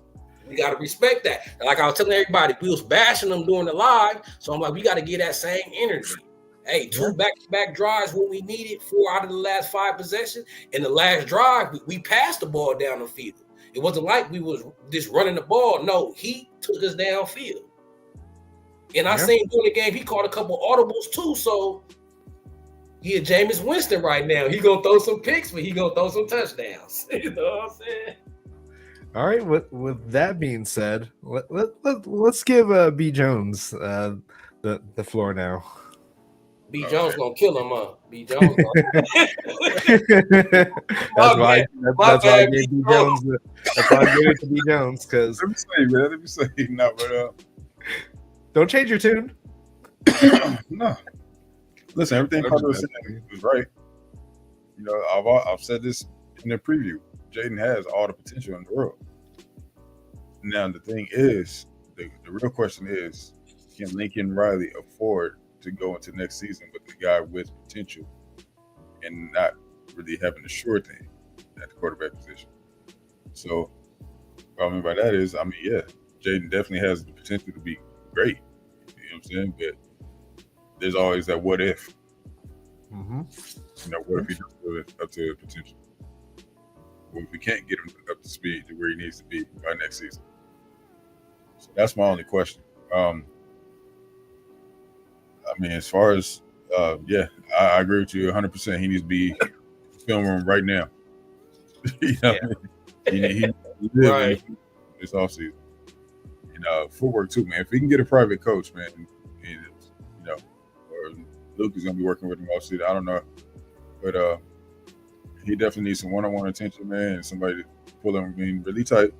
We got to respect that. And like I was telling everybody, we was bashing them during the live. So I'm like, we got to get that same energy. Hey, 2 back-to-back drives when we needed, 4 out of the last 5 possessions. And the last drive, we passed the ball down the field. It wasn't like we was just running the ball. No, he took us downfield. And I seen during the game, he caught a couple audibles too. So, yeah, Jameis Winston right now. He going to throw some picks, but he going to throw some touchdowns. You know what I'm saying? All right. With that being said, let's give B Jones the floor now. B Jones gonna kill him, huh? B Jones. That's why I gave B Jones. That's why I gave it to B Jones because. Let me say, no, but don't change your tune. No, listen, everything Carter was saying was right. You know, I've said this in the preview. Jaden has all the potential in the world. Now the thing is, the real question is, can Lincoln Riley afford to go into next season with the guy with potential and not really having a sure thing at the quarterback position? So what I mean by that is, Jaden definitely has the potential to be great. You know what I'm saying? But there's always that what if. Mm-hmm. You know, what if he doesn't live up to potential? What if we can't get him up to speed to where he needs to be by next season? So that's my only question. As far as, I agree with you 100%. He needs to be film room right now. You know what I mean? He Right. This offseason. And footwork too, man. If he can get a private coach, man, or Luke is going to be working with him offseason. I don't know. But he definitely needs some one-on-one attention, man, and somebody to pull him really tight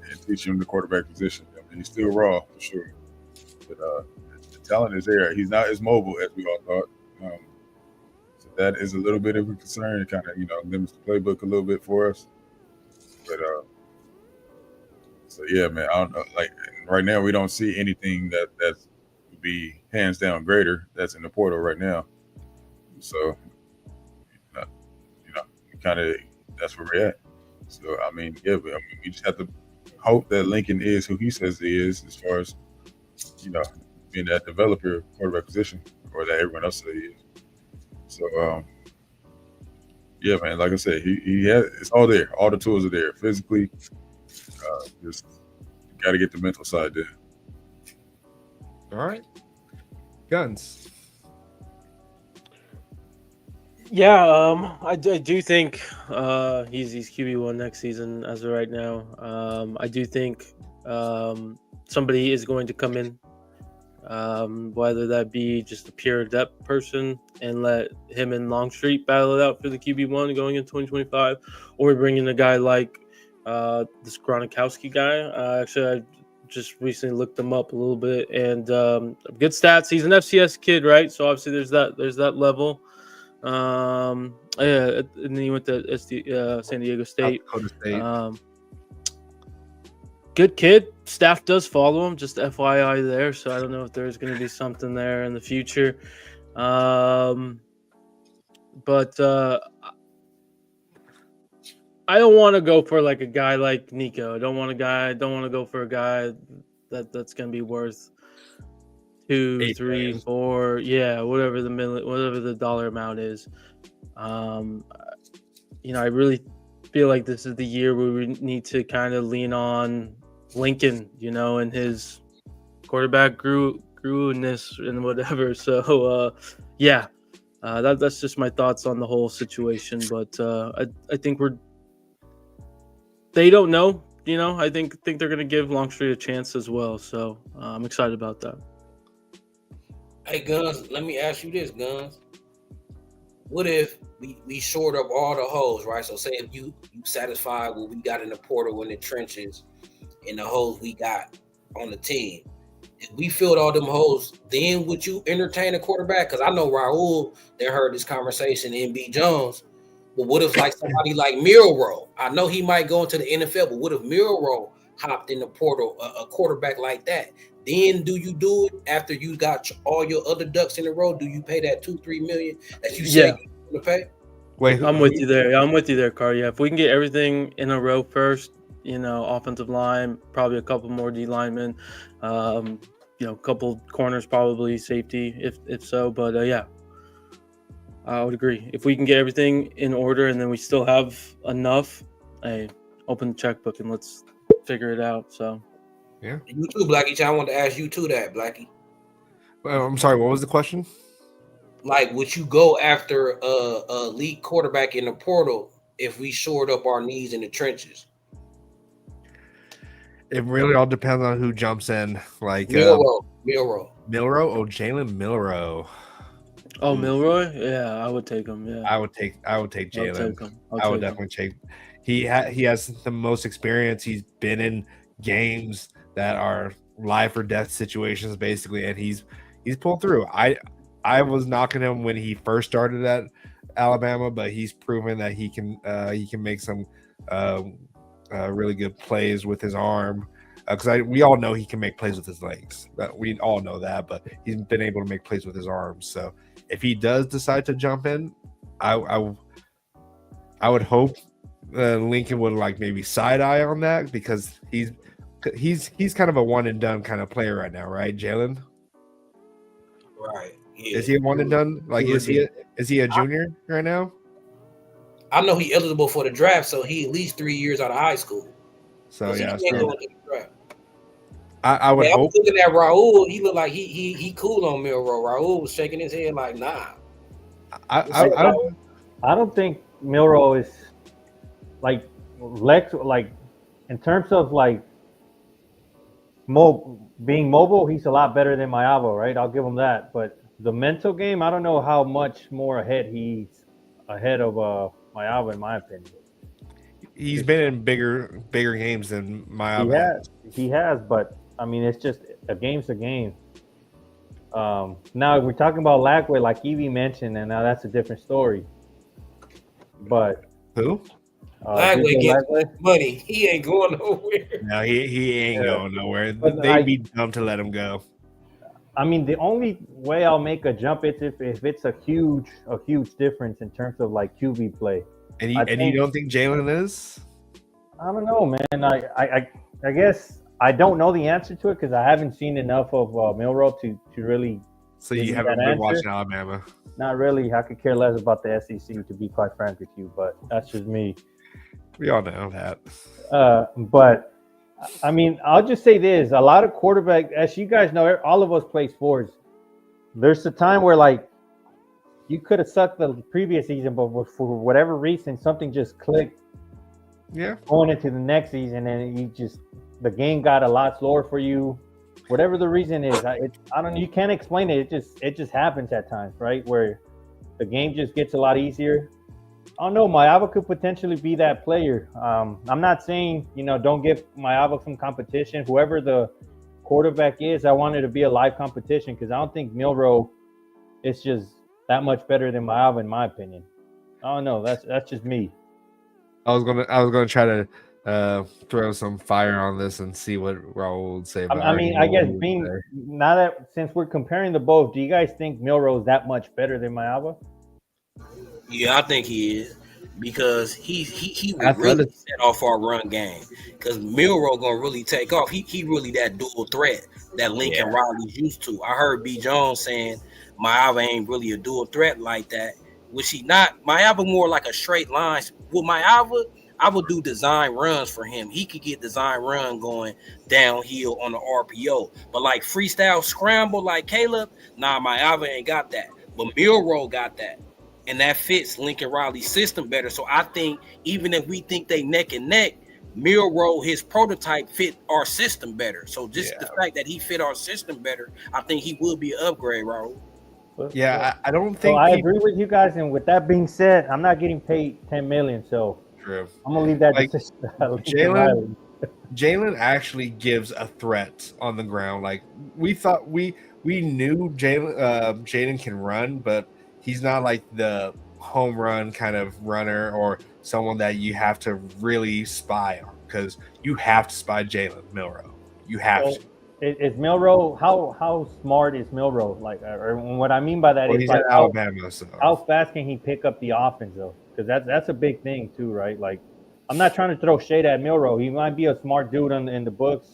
and teach him the quarterback position. He's still raw for sure. But the talent is there. He's not as mobile as we all thought. So that is a little bit of a concern. It kind of, limits the playbook a little bit for us. But so yeah, man, I don't know. Like right now, we don't see anything that would be hands down greater that's in the portal right now. So, kind of that's where we're at. So we just have to hope that Lincoln is who he says he is, as far as being that developer quarterback position, or that everyone else says he is. So man, like I said, he has, it's all there. All the tools are there. Physically, just got to get the mental side there. All right, Guns. Yeah, I do think he's QB1 next season as of right now. I do think somebody is going to come in, whether that be just a pure depth person and let him and Longstreet battle it out for the QB1 going into 2025, or we bring in a guy like this Gronkowski guy. Actually, I just recently looked him up a little bit, and good stats. He's an FCS kid, right? So obviously there's that level. And then he went to San Diego State. Good kid. Staff does follow him, just FYI there. So I don't know if there's going to be something there in the future. But I don't want to go for like a guy like Nico. I don't want to go for a guy that's going to be worth 2, 3, 4, whatever the dollar amount is. I really feel like this is the year where we need to kind of lean on Lincoln, and his quarterback grewness and whatever. So that's just my thoughts on the whole situation. But I think they don't know. I think they're going to give Longstreet a chance as well. So I'm excited about that. Hey, Guns, let me ask you this, Guns. What if we short up all the holes, right? So say if you satisfied what we got in the portal in the trenches and the holes we got on the team. If we filled all them holes, then would you entertain a quarterback? Because I know Raul that heard this conversation in B. Jones. But what if like somebody like Milroe? I know he might go into the NFL, but what if Milroe hopped in the portal, a quarterback like that? Then do you do it after you got all your other ducks in a row? Do you pay that 2-3 million that you said you were going to pay? Wait, I'm with you there. I'm with you there, Carl. Yeah, if we can get everything in a row first, offensive line, probably a couple more D linemen, a couple corners, probably safety, if so. But yeah, I would agree. If we can get everything in order and then we still have enough, hey, open the checkbook and let's figure it out. So, yeah. And you too, Blackie. I wanted to ask you too that, Blackie. I'm sorry. What was the question? Like, would you go after a elite quarterback in the portal if we shored up our knees in the trenches? It really all depends on who jumps in. Like Milroe. Oh, Jalen Milroe. Oh, Milroy? Yeah, I would take him. Yeah, I would take Jalen. I would definitely take. He has the most experience. He's been in games that are life or death situations, basically, and he's pulled through. I was knocking him when he first started at Alabama, but he's proven that he can make some really good plays with his arm. Because we all know he can make plays with his legs. We all know that, but he's been able to make plays with his arms. So if he does decide to jump in, I would hope Lincoln would like maybe side eye on that because he's kind of a one and done kind of player right now, right, Jalen? Right. Yeah. Is he a one and done? Like, is he a junior right now? I know he's eligible for the draft, so he at least 3 years out of high school. So yeah, he can't go into the draft. I would hope. I'm looking at Raul. He looked like he cool on Milroe. Raul was shaking his head like, nah. I don't think Milroe is like Lex. Like in terms of like being mobile, he's a lot better than Mayavo, right? I'll give him that. But the mental game, I don't know how much more he's ahead of Mayavo, in my opinion. He's been in bigger games than Mayavo. He has, but I mean, it's just a game's a game. Now we're talking about Lackway, like Evie mentioned, and now that's a different story. But who? Lackway gets money. He ain't going nowhere. No, he ain't going nowhere. They'd be dumb to let him go. I mean, the only way I'll make a jump is if it's a huge difference in terms of like QB play. And you don't think Jalen is? I don't know, man. I guess I don't know the answer to it because I haven't seen enough of Milroe to really. So you haven't been watching Alabama? Not really. I could care less about the SEC, to be quite frank with you, but that's just me. We all know that. But I mean, I'll just say this: a lot of quarterback, as you guys know, all of us play sports. There's a time where like you could have sucked the previous season, but for whatever reason, something just clicked. Yeah. Going into the next season, and the game got a lot slower for you. Whatever the reason is, I don't know. You can't explain it. It just happens at times, right? Where the game just gets a lot easier. I don't know. Mayava could potentially be that player. I'm not saying don't give Mayava some competition. Whoever the quarterback is, I want it to be a live competition because I don't think Milroe is just that much better than Mayava, in my opinion. I don't know. That's just me. I was gonna try to throw some fire on this and see what Raul would say. But I mean, I guess since we're comparing the both, do you guys think Milroe is that much better than Mayava? Yeah, I think he is because he would really set off our run game because Milroe gonna really take off. He really that dual threat that Lincoln Riley's used to. I heard B. Jones saying Mayava ain't really a dual threat like that. Which he not. Mayava more like a straight line. With Mayava, I would do design runs for him. He could get design run going downhill on the RPO. But like freestyle scramble like Caleb, Mayava ain't got that. But Milroe got that. And that fits Lincoln Riley's system better. So I think even if we think they neck and neck, Milroe, his prototype fit our system better. So just the Yeah. fact that he fit our system better, I think he will be an upgrade, Raul. Yeah, I don't So think I people. agree with you guys, and with that being said, I'm not getting paid $10 million, so True. I'm gonna leave that Like, decision to Lincoln Riley. Jalen actually gives a threat on the ground. Like we thought, we knew Jaden can run, but he's not like the home run kind of runner or someone that you have to really spy on, because you have to spy Jalen Milroe. You have So to. is Milroe how smart is Milroe? Like, or what I mean by that Well, is he's like at Alabama, so how fast can he pick up the offense though? Because that's a big thing too, right? Like, I'm not trying to throw shade at Milroe. He might be a smart dude in the books,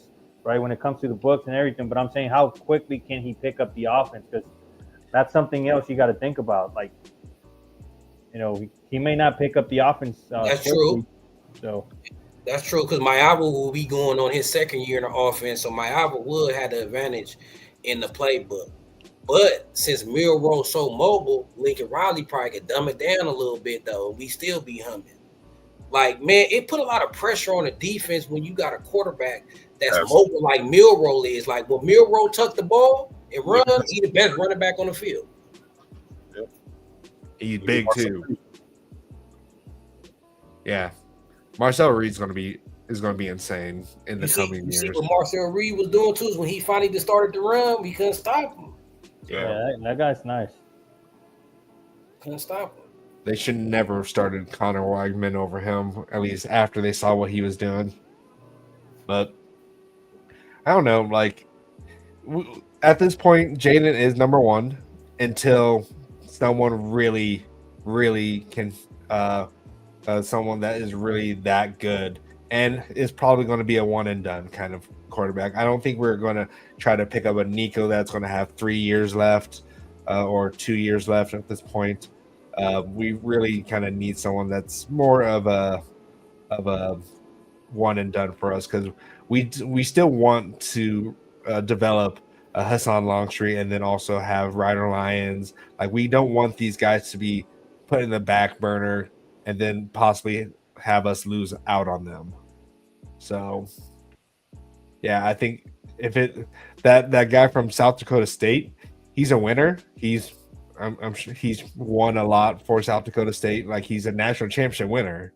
right? When it comes to the books and everything, but I'm saying how quickly can he pick up the offense? Because that's something else you got to think about. Like, he may not pick up the offense That's quickly. true. So That's true, because Mayava will be going on his second year in the offense, so Mayava would have the advantage in the playbook. But since Milroe's so mobile, Lincoln Riley probably could dumb it down a little bit, though. We still be humming. Like, man, it put a lot of pressure on the defense when you got a quarterback that's Absolutely. mobile like Milroe is. Like, when Milroe tuck the ball and run, he the best running back on the field. he's big too. Yeah, Marcel Reed's going to be insane in the coming You see years. what Marcel Reed was doing too is when he finally just started to run, we couldn't stop him. yeah, that guy's nice. Couldn't stop him. They should never have started Connor Weigman over him, at least after they saw what he was doing. But I don't know. Like, at this point, Jaden is number one until someone really, really can, someone that is really that good and is probably going to be a one and done kind of quarterback. I don't think we're going to try to pick up a Nico that's going to have 3 years left or 2 years left at this point. We really kind of need someone that's more of a one and done for us, because we still want to develop Hassan Longstreet and then also have Ryder Lyons. Like, we don't want these guys to be put in the back burner and then possibly have us lose out on them. So yeah, I think if that guy from South Dakota State, he's a winner. I'm sure he's won a lot for South Dakota State. Like, he's a national championship winner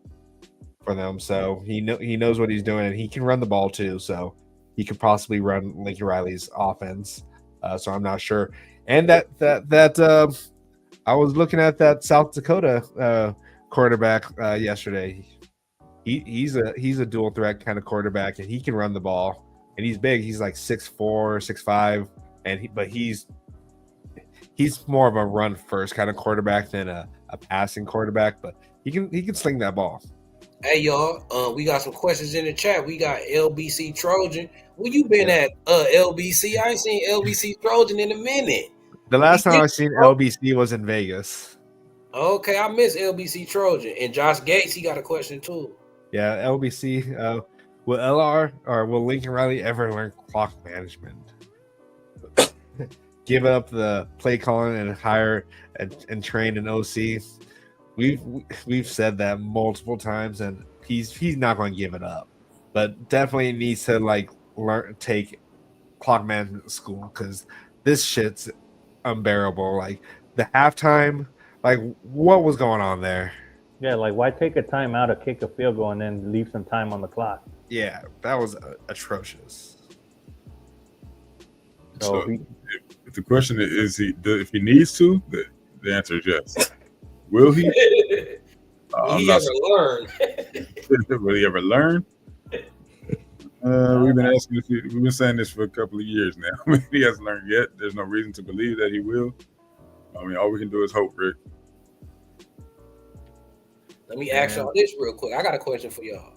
for them, so he knows what he's doing, and he can run the ball too. So he could possibly run Lincoln Riley's offense. So I'm not sure. And that I was looking at that South Dakota quarterback yesterday. He's a dual threat kind of quarterback, and he can run the ball, and he's big. He's like 6'4", 6'5", but he's more of a run first kind of quarterback than a passing quarterback, but he can sling that ball. Hey y'all, we got some questions in the chat. We got LBC Trojan. Where you been at, LBC? I ain't seen LBC Trojan in a minute. The last time I seen LBC was in Vegas. Okay, I miss LBC Trojan. And Josh Gates, he got a question too. Yeah, LBC. Will LR or will Lincoln Riley ever learn clock management? Give up the play calling and hire and train an OC. We've said that multiple times, and he's not going to give it up, but definitely needs to take clock management school, because this shit's unbearable. Like, the halftime, like, what was going on there? Yeah, like, why take a timeout to kick a field goal and then leave some time on the clock? Yeah, that was atrocious. So if the question is if he needs to, the answer is yes. Will he? Will he ever learn? Will he ever learn? We've been saying this for a couple of years now. I mean, he hasn't learned yet. There's no reason to believe that he will. I mean, all we can do is hope, Rick. Let me ask y'all this real quick. I got a question for y'all.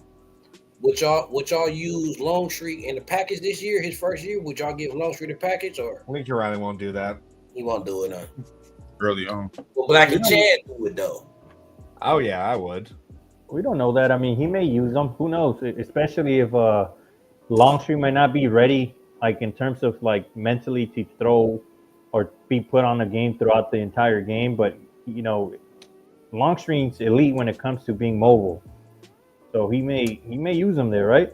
Would y'all use Longstreet in the package this year, his first year? Would y'all give Longstreet a package, or Lincoln Riley won't do that? He won't do it, huh? Early on. Well, Black and Chad do it though. Oh yeah, I would. We don't know that. I mean, he may use them. Who knows? Especially if Longstreet might not be ready, like, in terms of like mentally to throw or be put on a game throughout the entire game. But Longstreet's elite when it comes to being mobile. So he may use him there, right?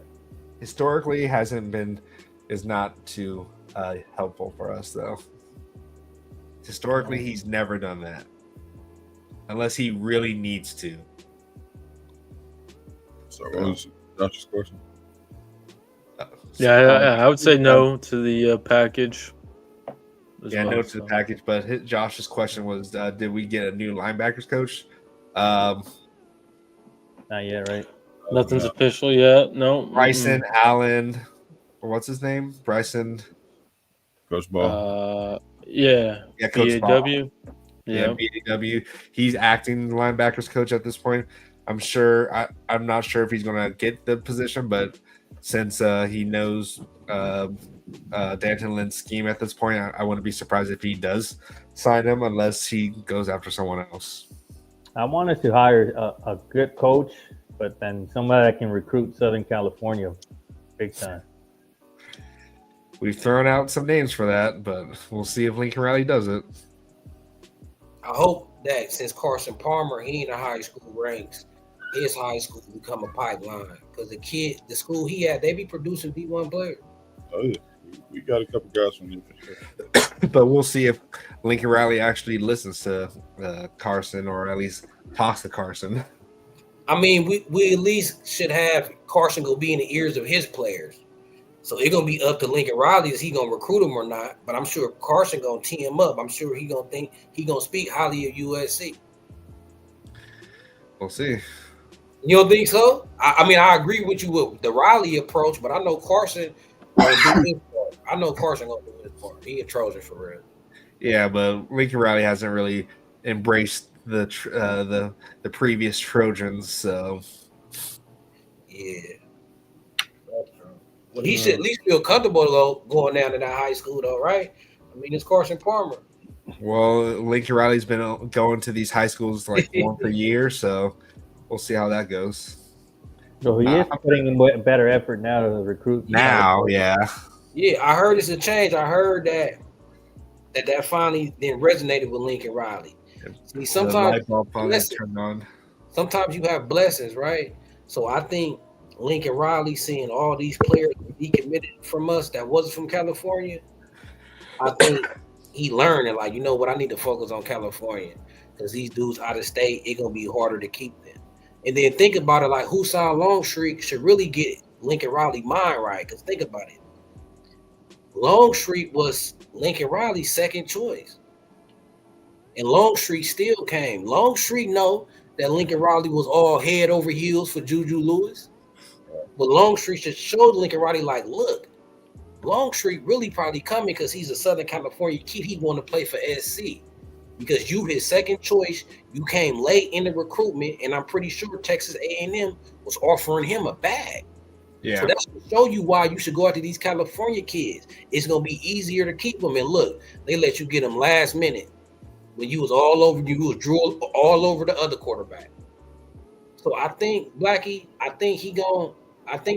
Historically, is not too helpful for us though. Historically, he's never done that unless he really needs to. So what was Josh's question? Yeah, I would say no to the package. Yeah, no to the package. But Josh's question was, did we get a new linebackers coach? Not yet, right? Nothing's official yet. No. Bryson Allen, or what's his name? Bryson. Coach Ball. Yeah, Coach Ball. BAW. Yeah, BAW. He's acting linebackers coach at this point. I'm sure. I'm not sure if he's going to get the position, but since he knows Danton Lynn's scheme at this point, I wouldn't be surprised if he does sign him, unless he goes after someone else. I wanted to hire a good coach, but then somebody that can recruit Southern California big time. We've thrown out some names for that, but we'll see if Lincoln Riley does it. I hope that since Carson Palmer, he in the high school ranks, his high school become a pipeline. Because the school he at, they be producing D1 players. Oh yeah, we got a couple guys from there for sure. But we'll see if Lincoln Riley actually listens to Carson, or at least talks to Carson. I mean, we at least should have Carson go be in the ears of his players. So it's gonna be up to Lincoln Riley, is he gonna recruit him or not? But I'm sure Carson gonna tee him up. I'm sure he gonna speak highly of USC. We'll see. You don't think so? I mean, I agree with you with the Riley approach, but I know Carson gonna do his part. I know Carson gonna do his part. He a Trojan for real. Yeah, but Lincoln Riley hasn't really embraced the previous Trojans, so yeah. Well, he should at least feel comfortable though going down to that high school though, right? I mean, it's Carson Palmer. Well, Lincoln Riley's been going to these high schools like once a year, so we'll see how that goes. So he is putting in better effort now to recruit. Now, yeah. Yeah, I heard it's a change. I heard that finally then resonated with Lincoln Riley. See, sometimes turned on. Sometimes you have blessings, right? So I think Lincoln Riley seeing all these players decommitted from us that wasn't from California, I think he learned and like, you know what, I need to focus on California because these dudes out of state, it's gonna be harder to keep them. And then think about it, like who signed Longstreet should really get Lincoln Riley mind right. Because think about it, Longstreet was Lincoln Riley's second choice, and Longstreet still came. Longstreet know that Lincoln Riley was all head over heels for Juju Lewis. But Longstreet should show Lincoln Riley, like, look, Longstreet really probably coming because he's a Southern California kid. He want to play for SC because you his second choice. You came late in the recruitment, and I'm pretty sure Texas A&M was offering him a bag. Yeah. So that's to show you why you should go after these California kids. It's gonna be easier to keep them. And look, they let you get them last minute when you was all over. You was drooled all over the other quarterback. So I think Blackie, I think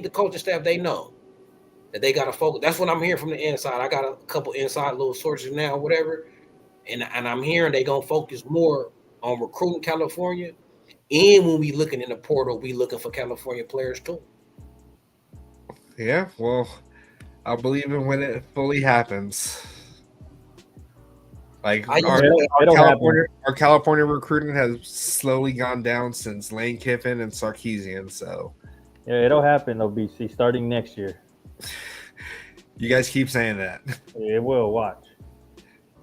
the coaching staff, they know that they got to focus. That's what I'm hearing from the inside. I got a couple inside little sources now, whatever, and I'm hearing they gonna focus more on recruiting California. And when we looking in the portal, we looking for California players too. Yeah, well, I'll believe it when it fully happens. Like our California recruiting has slowly gone down since Lane Kiffin and Sarkisian, so. Yeah, it'll happen, OBC, starting next year. You guys keep saying that. It will. Watch.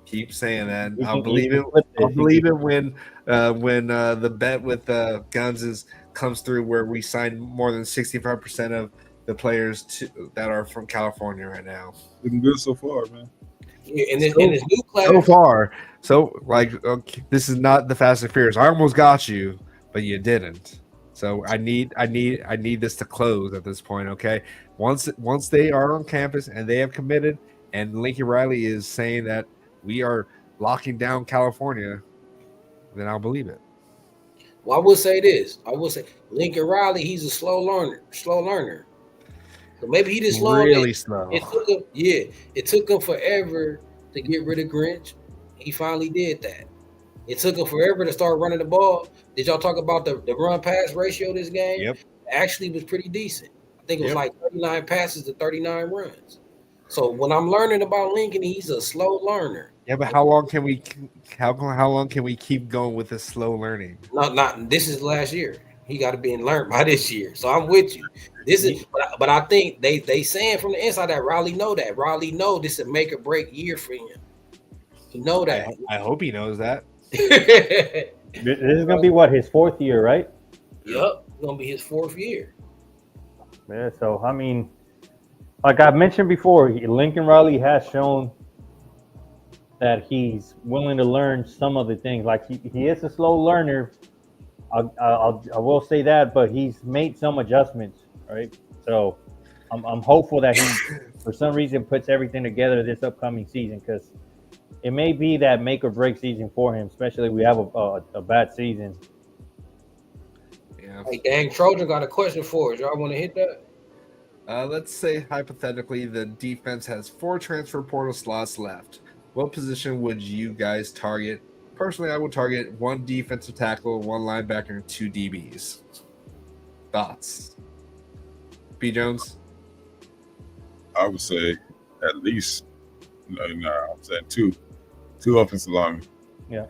Keep saying that. I'll believe it. I'll believe it when the bet with Guns comes through, where we sign more than 65% of the players that are from California right now. Looking good so far, man. Yeah, and this new class so far. So okay, this is not the Fast and Furious. I almost got you, but you didn't. So I need this to close at this point, okay? Once they are on campus and they have committed, and Lincoln Riley is saying that we are locking down California, then I'll believe it. Well, I will say this. I will say Lincoln Riley, he's a slow learner. So maybe he just really slow. It took him forever to get rid of Grinch. He finally did that. It took him forever to start running the ball. Did y'all talk about the run pass ratio this game? Yep. actually was pretty decent. I think it was Yep. like 39 passes to 39 runs. So when I'm learning about Lincoln, he's a slow learner. Yeah, but how long can we keep going with this slow learning? Not this is last year. He got to be learned by this year. So I'm with you. This is, but I think they saying from the inside that Riley know that. Riley know this is a make or break year for him. He know that. I hope he knows that. Yep, This is gonna be what, his 4th year, right? it's gonna be his 4th year. Yeah. So I mean, like I mentioned before, Lincoln Riley has shown that he's willing to learn some of the things. Like he is a slow learner. I will say that, but he's made some adjustments, right? So I'm hopeful that he, for some reason, puts everything together this upcoming season, because it may be that make or break season for him, especially if we have a bad season. Yeah. Hey, dang, Trojan got a question for us. Y'all want to hit that? Let's say hypothetically the defense has 4 transfer portal slots left. What position would you guys target? Personally, I would target 1 defensive tackle, 1 linebacker, and 2 DBs. Thoughts? B. Jones? I would say at least, I'm saying two offensive linemen. Yeah.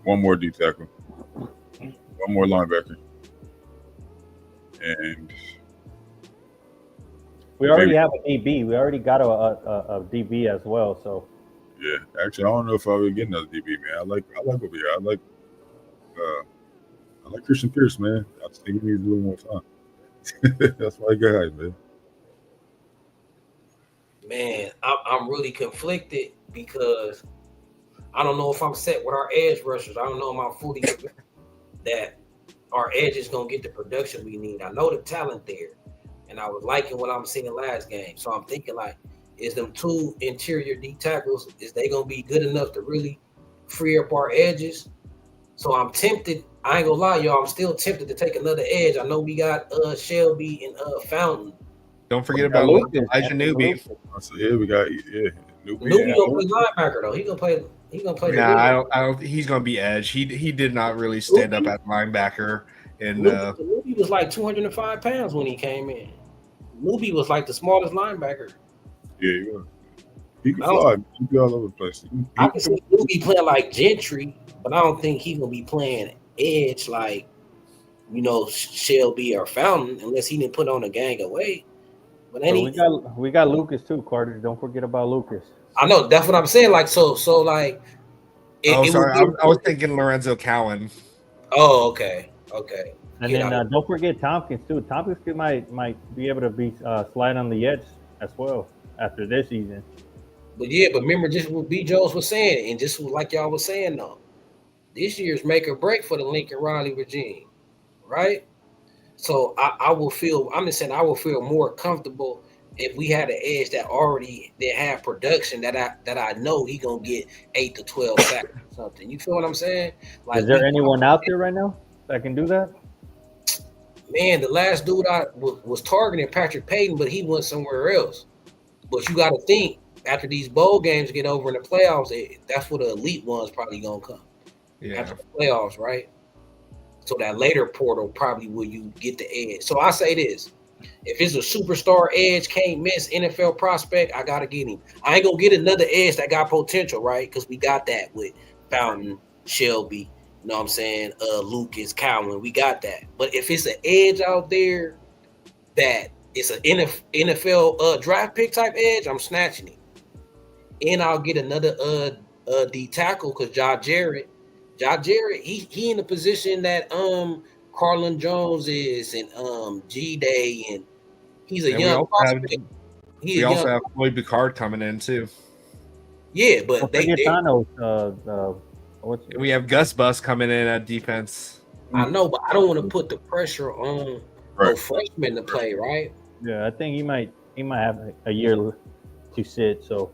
1 more D tackle. 1 more linebacker. And We already have a DB. We already got a DB as well. So yeah, actually, I don't know if I would get another DB, man. I like over here. I like Christian Pierce, man. I just think he needs a little more time. That's my guy, man. Man, I'm really conflicted because I don't know if I'm set with our edge rushers. I don't know if I'm fully that our edge is gonna get the production we need. I know the talent there, and I was liking what I'm seeing last game. So I'm thinking like, is them 2 interior D tackles, is they gonna be good enough to really free up our edges? So I'm tempted. I ain't gonna lie, y'all. I'm still tempted to take another edge. I know we got Shelby and Fountain. Don't forget about Elijah Newby. So yeah, we got Newby. Newby gonna play linebacker though. He gonna play. Nah, I don't. He's gonna be edge. He did not really stand up at linebacker. And Newby was like 205 pounds when he came in. Newby was like the smallest linebacker. Yeah, he can fly. He can be all over the place. I can see Newby playing like Gentry, but I don't think he's gonna be playing edge like Shelby or Fountain unless he didn't put on a gang of weight. But we got Lucas too, Carter. Don't forget about Lucas. I know that's what I'm saying. Like so like. Sorry, I was thinking Lorenzo Cowan. Oh, okay. And then don't forget Tompkins too. Tompkins might be able to be slide on the edge as well after this season. But remember just what B. Jones was saying, and just like y'all was saying though, this year's make or break for the Lincoln Riley regime, right? So I will feel more comfortable if we had an edge that have production that I know he gonna get 8 to 12 sacks or something. You feel what I'm saying? Like, is there anyone out there right now that can do that? Man, the last dude I was targeting Patrick Payton, but he went somewhere else. But you got to think after these bowl games get over in the playoffs, that's where the elite ones probably gonna come. Yeah. After the playoffs, right? So that later portal probably will you get the edge. So I say this. If it's a superstar edge, can't miss NFL prospect, I gotta get him. I ain't gonna get another edge that got potential, right? Because we got that with Fountain, Shelby, you know what I'm saying? Lucas, Cowan, we got that. But if it's an edge out there that it's an NFL draft pick type edge, I'm snatching it. And I'll get another D tackle because Josh Jarrett, he in the position that Carlin Jones is and G-Day, and he's a young prospect. We also have Floyd Picard coming in too. Yeah, but we have Gus Bus coming in at defense. I know, but I don't want to put the pressure on the freshmen to play, right? Yeah, I think he might have a year to sit. So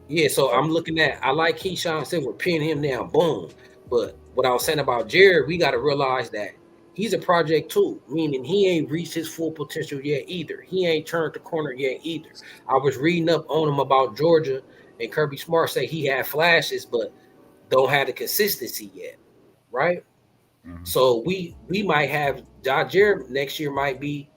yeah, so I'm looking at. I like Keyshawn said we're pinning him down, boom. But what I was saying about Jared, we got to realize that he's a project too, meaning he ain't reached his full potential yet either. He ain't turned the corner yet either. I was reading up on him about Georgia, and Kirby Smart say he had flashes, but don't have the consistency yet, right? So we might have Josh Jarrett next year might be,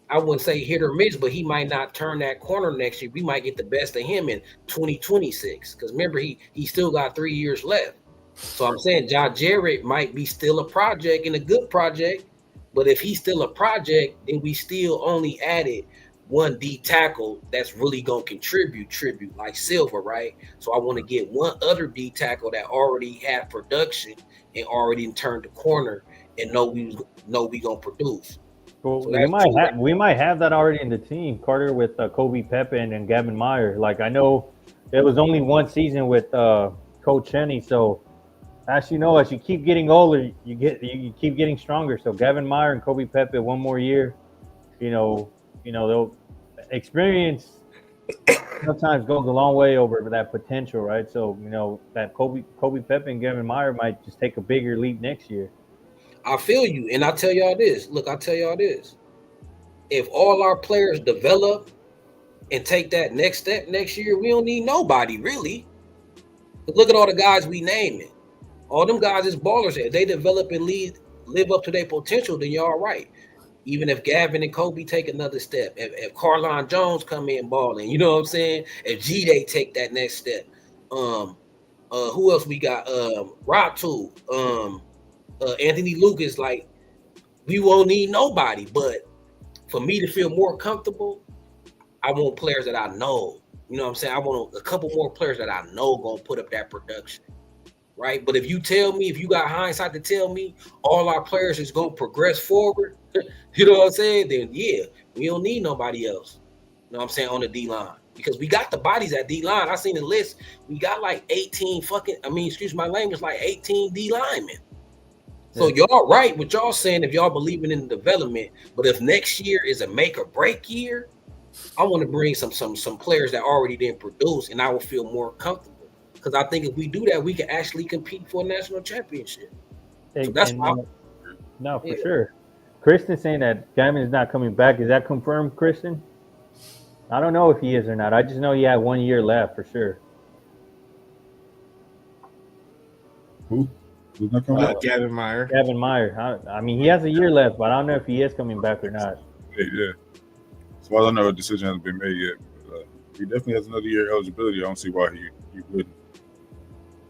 I wouldn't say hit or miss, but he might not turn that corner next year. We might get the best of him in 2026. Because remember, he still got 3 years left. So I'm saying Josh Jarrett might be still a project and a good project. But if he's still a project, then we still only added one D tackle that's really gonna contribute like Silver, right? So I want to get one other D tackle that already had production and already turned the corner and know we gonna produce. Well, So we might have that already in the team, Carter, with Kobe Pepe and Gavin Meyer. Like I know it was only one season with Coach Cheney, so as you know, as you keep getting older, you keep getting stronger. So Gavin Meyer and Kobe Pepe, one more year, they'll experience sometimes goes a long way over that potential, right? So that Kobe Pepe and Gavin Meyer might just take a bigger leap next year. I feel you, and I tell y'all this. Look, I tell y'all this. If all our players develop and take that next step next year, we don't need nobody really. But look at all the guys we naming. All them guys is ballers. If they develop and live up to their potential, then y'all right. Even if Gavin and Kobe take another step, if Carlon Jones come in balling, you know what I'm saying? If G-Day take that next step, who else we got? Ratu, Anthony Lucas. Like we won't need nobody, but for me to feel more comfortable, I want players that I know. You know what I'm saying? I want a couple more players that I know gonna put up that production. Right. But if you got hindsight to tell me all our players is going to progress forward, you know what I'm saying? Then yeah, we don't need nobody else. You know what I'm saying? On the D line, because we got the bodies at D line. I seen the list. We got like 18 excuse my language, like 18 D linemen. So y'all right what y'all saying if y'all believing in the development. But if next year is a make or break year, I want to bring some players that already didn't produce, and I will feel more comfortable. Because I think if we do that, we can actually compete for a national championship. So that's no, for sure. Kristen saying that Gavin is not coming back. Is that confirmed, Kristen? I don't know if he is or not. I just know he had 1 year left for sure. Who's not coming back? Gavin Meyer. Gavin Meyer. I mean, he has a year left, but I don't know if he is coming back or not. Yeah. As far as I know, a decision hasn't been made yet. But, he definitely has another year eligibility. I don't see why he wouldn't.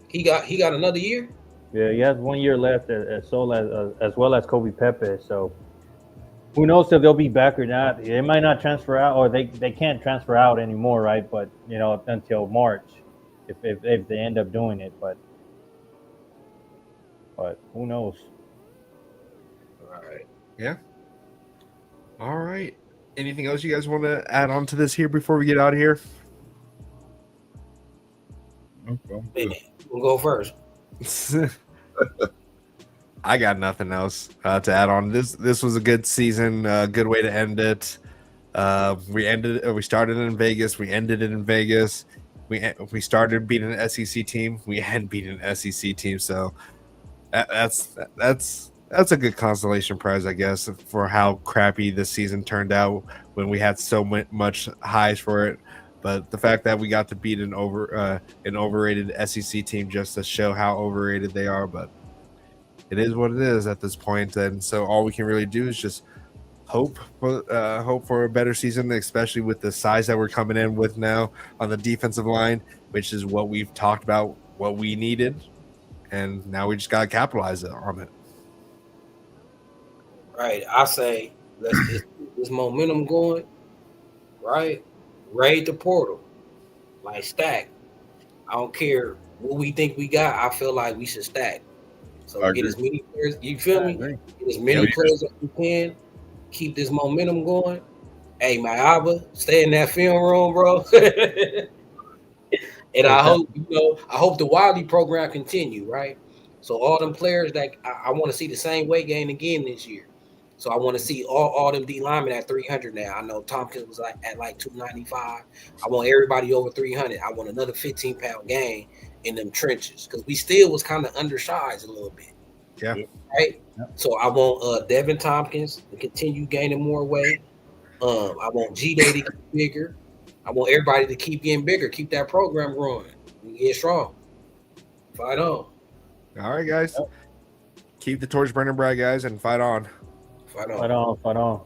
He got another year. Yeah, he has 1 year left, as well as Kobe Pepe. So who knows if they'll be back or not? They might not transfer out, or they can't transfer out anymore, right? But until March, if they end up doing it, but who knows? All right. Yeah. All right. Anything else you guys want to add on to this here before we get out of here? Okay. We'll go first. I got nothing else to add on. This was a good season, good way to end it. We started in Vegas, we ended it in Vegas. We started beating an SEC team, we hadn't beaten an SEC team, so that's a good consolation prize, I guess, for how crappy this season turned out when we had so much highs for it. But the fact that we got to beat an overrated SEC team just to show how overrated they are, but it is what it is at this point. And so all we can really do is just hope for a better season, especially with the size that we're coming in with now on the defensive line, which is what we've talked about, what we needed, and now we just got to capitalize on it. Right. I say let's get this momentum going. Right. Raid the portal, like stack. I don't care what we think we got. I feel like we should stack. So get as many players. You feel me? Get as many players as you can. Keep this momentum going. Hey, my Abba, stay in that film room, bro. And I hope the Wiley program continue. Right. So all them players that I want to see the same weight gain again this year. So I want to see all them D linemen at 300 now. I know Tompkins was at like 295. I want everybody over 300. I want another 15-pound gain in them trenches because we still was kind of undersized a little bit. Yeah. Right. Yep. So I want Devin Tompkins to continue gaining more weight. I want G-Day to get bigger. I want everybody to keep getting bigger. Keep that program growing. We get strong. Fight on. All right, guys. Keep the torch burning bright, guys, and fight on. Fight on. Fight on, fight on.